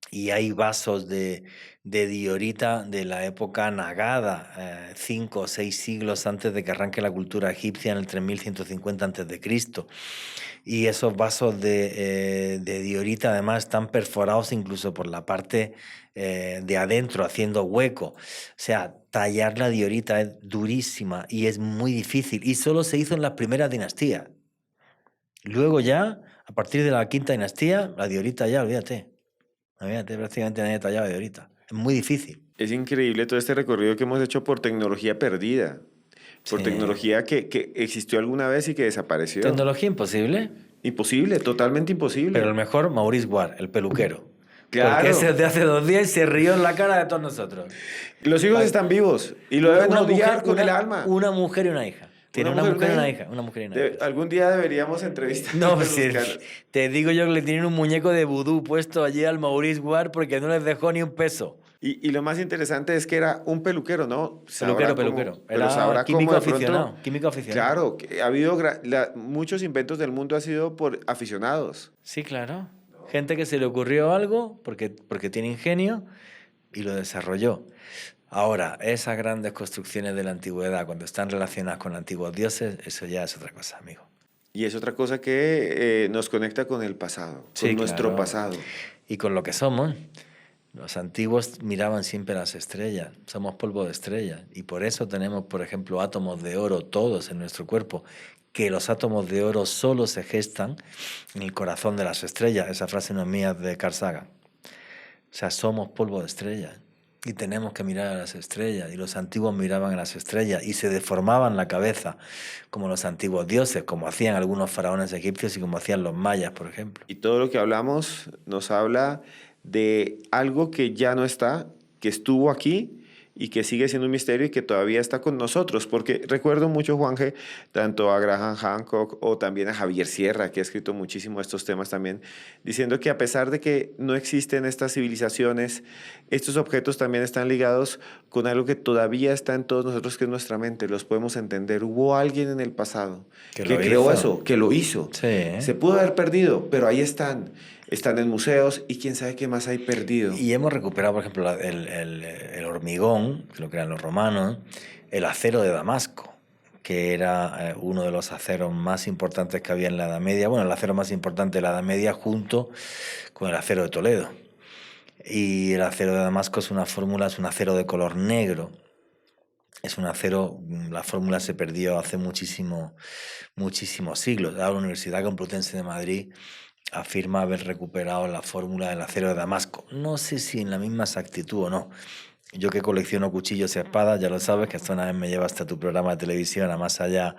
y hay vasos de diorita de la época Nagada, 5 o 6 siglos antes de que arranque la cultura egipcia en el 3150 a.C. Y esos vasos de diorita además están perforados incluso por la parte de adentro, haciendo hueco. O sea, tallar la diorita es durísima y es muy difícil. Y solo se hizo en las primeras dinastías. Luego ya, a partir de la quinta dinastía, la diorita ya, olvídate. Olvídate, prácticamente nadie tallaba diorita. Es muy difícil. Es increíble todo este recorrido que hemos hecho por tecnología perdida, por Sí. tecnología que existió alguna vez y que desapareció. Tecnología imposible, Imposible, totalmente imposible. pero el mejor, Maurice Ward, el peluquero. Claro. Porque ese de hace 2 días se rió en la cara de todos nosotros. Los hijos están vivos y lo deben odiar con el alma. Una mujer y una hija. Tiene una mujer y una hija. Una mujer y una hija. Algún día deberíamos entrevistar No, a pues los sí, caras. te digo yo que le tienen un muñeco de vudú puesto allí al Maurice Ward porque no les dejó ni un peso. Y lo más interesante es que era un peluquero, ¿no? Peluquero. Pero Era sabrá químico cómo de pronto- aficionado. Químico aficionado. Claro, que ha habido muchos inventos del mundo han sido por aficionados. Sí, claro. Gente que se le ocurrió algo porque tiene ingenio y lo desarrolló. Ahora, esas grandes construcciones de la antigüedad, cuando están relacionadas con antiguos dioses, eso ya es otra cosa, amigo. Y es otra cosa que nos conecta con el pasado, Sí, con nuestro claro. pasado. Y con lo que somos. Los antiguos miraban siempre las estrellas, somos polvo de estrellas. Y por eso tenemos, por ejemplo, átomos de oro todos en nuestro cuerpo, que los átomos de oro solo se gestan en el corazón de las estrellas. Esa frase no es mía, es de Carl Sagan. O sea, somos polvo de estrellas y tenemos que mirar a las estrellas. Y los antiguos miraban a las estrellas y se deformaban la cabeza, como los antiguos dioses, como hacían algunos faraones egipcios y como hacían los mayas, por ejemplo. Y todo lo que hablamos nos habla de algo que ya no está, que estuvo aquí y que sigue siendo un misterio y que todavía está con nosotros. Porque recuerdo mucho, Juanje, tanto a Graham Hancock o también a Javier Sierra, que ha escrito muchísimo estos temas también, diciendo que a pesar de que no existen estas civilizaciones, estos objetos también están ligados con algo que todavía está en todos nosotros, que es nuestra mente. Los podemos entender. Hubo alguien en el pasado Que que lo creó hizo. eso, que lo hizo. Sí. Se pudo haber perdido, pero ahí están. Están en museos y quién sabe qué más hay perdido. Y hemos recuperado, por ejemplo, el hormigón, que lo crean los romanos, el acero de Damasco, que era uno de los aceros más importantes que había en la Edad Media. Bueno, el acero más importante de la Edad Media junto con el acero de Toledo. Y el acero de Damasco es una fórmula, es un acero de color negro. Es un acero, la fórmula se perdió hace muchísimos siglos. La Universidad Complutense de Madrid afirma haber recuperado la fórmula del acero de Damasco. No sé si en la misma exactitud o no. Yo que colecciono cuchillos y espadas, ya lo sabes, que hasta una vez me llevaste a tu programa de televisión, a Más Allá,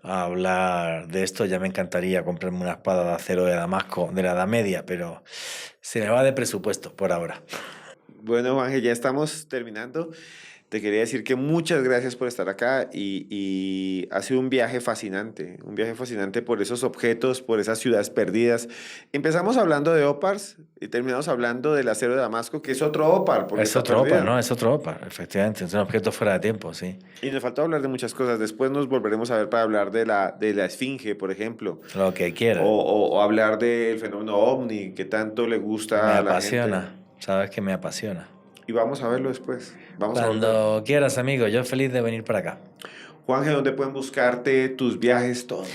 a hablar de esto. Ya me encantaría comprarme una espada de acero de Damasco de la Edad Media, pero se me va de presupuesto por ahora. Bueno, Juanje, ya estamos terminando. Te quería decir que muchas gracias por estar acá y ha sido un viaje fascinante por esos objetos, por esas ciudades perdidas. Empezamos hablando de Opars y terminamos hablando del acero de Damasco, que es otro Opar, porque Es está otro OPA, perdido. ¿no? Es otro OPA, efectivamente. Es un objeto fuera de tiempo, sí. Y nos faltó hablar de muchas cosas. Después nos volveremos a ver para hablar de la Esfinge, por ejemplo, Lo que quiera. o hablar del fenómeno OVNI, que tanto le Me gusta a la gente. apasiona. Sabes que me apasiona. Y vamos a verlo después. Vamos a volver. Cuando quieras, amigo. Yo feliz de venir para acá. Juanje, ¿dónde pueden buscarte tus viajes, todo?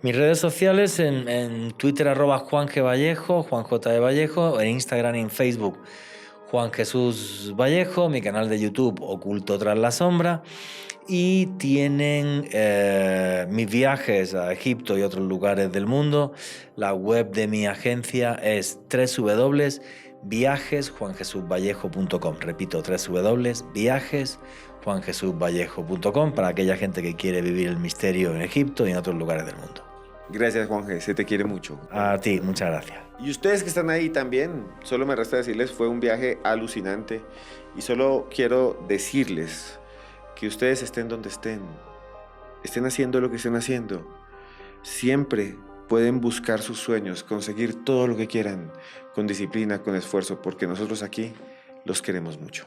Mis redes sociales en Twitter @Juan G. Vallejo, Juan J. de Vallejo, en Instagram y en Facebook Juan Jesús Vallejo, mi canal de YouTube Oculto tras la sombra, y tienen mis viajes a Egipto y otros lugares del mundo. La web de mi agencia es www.viajesjuanjesusvallejo.com. Repito, www.viajesjuanjesusvallejo.com para aquella gente que quiere vivir el misterio en Egipto y en otros lugares del mundo. Gracias, Juanje, se te quiere mucho. A ti, muchas gracias. Y ustedes que están ahí también, solo me resta decirles, fue un viaje alucinante. Y solo quiero decirles que ustedes estén donde estén haciendo lo que estén haciendo, siempre pueden buscar sus sueños, conseguir todo lo que quieran, con disciplina, con esfuerzo, porque nosotros aquí los queremos mucho.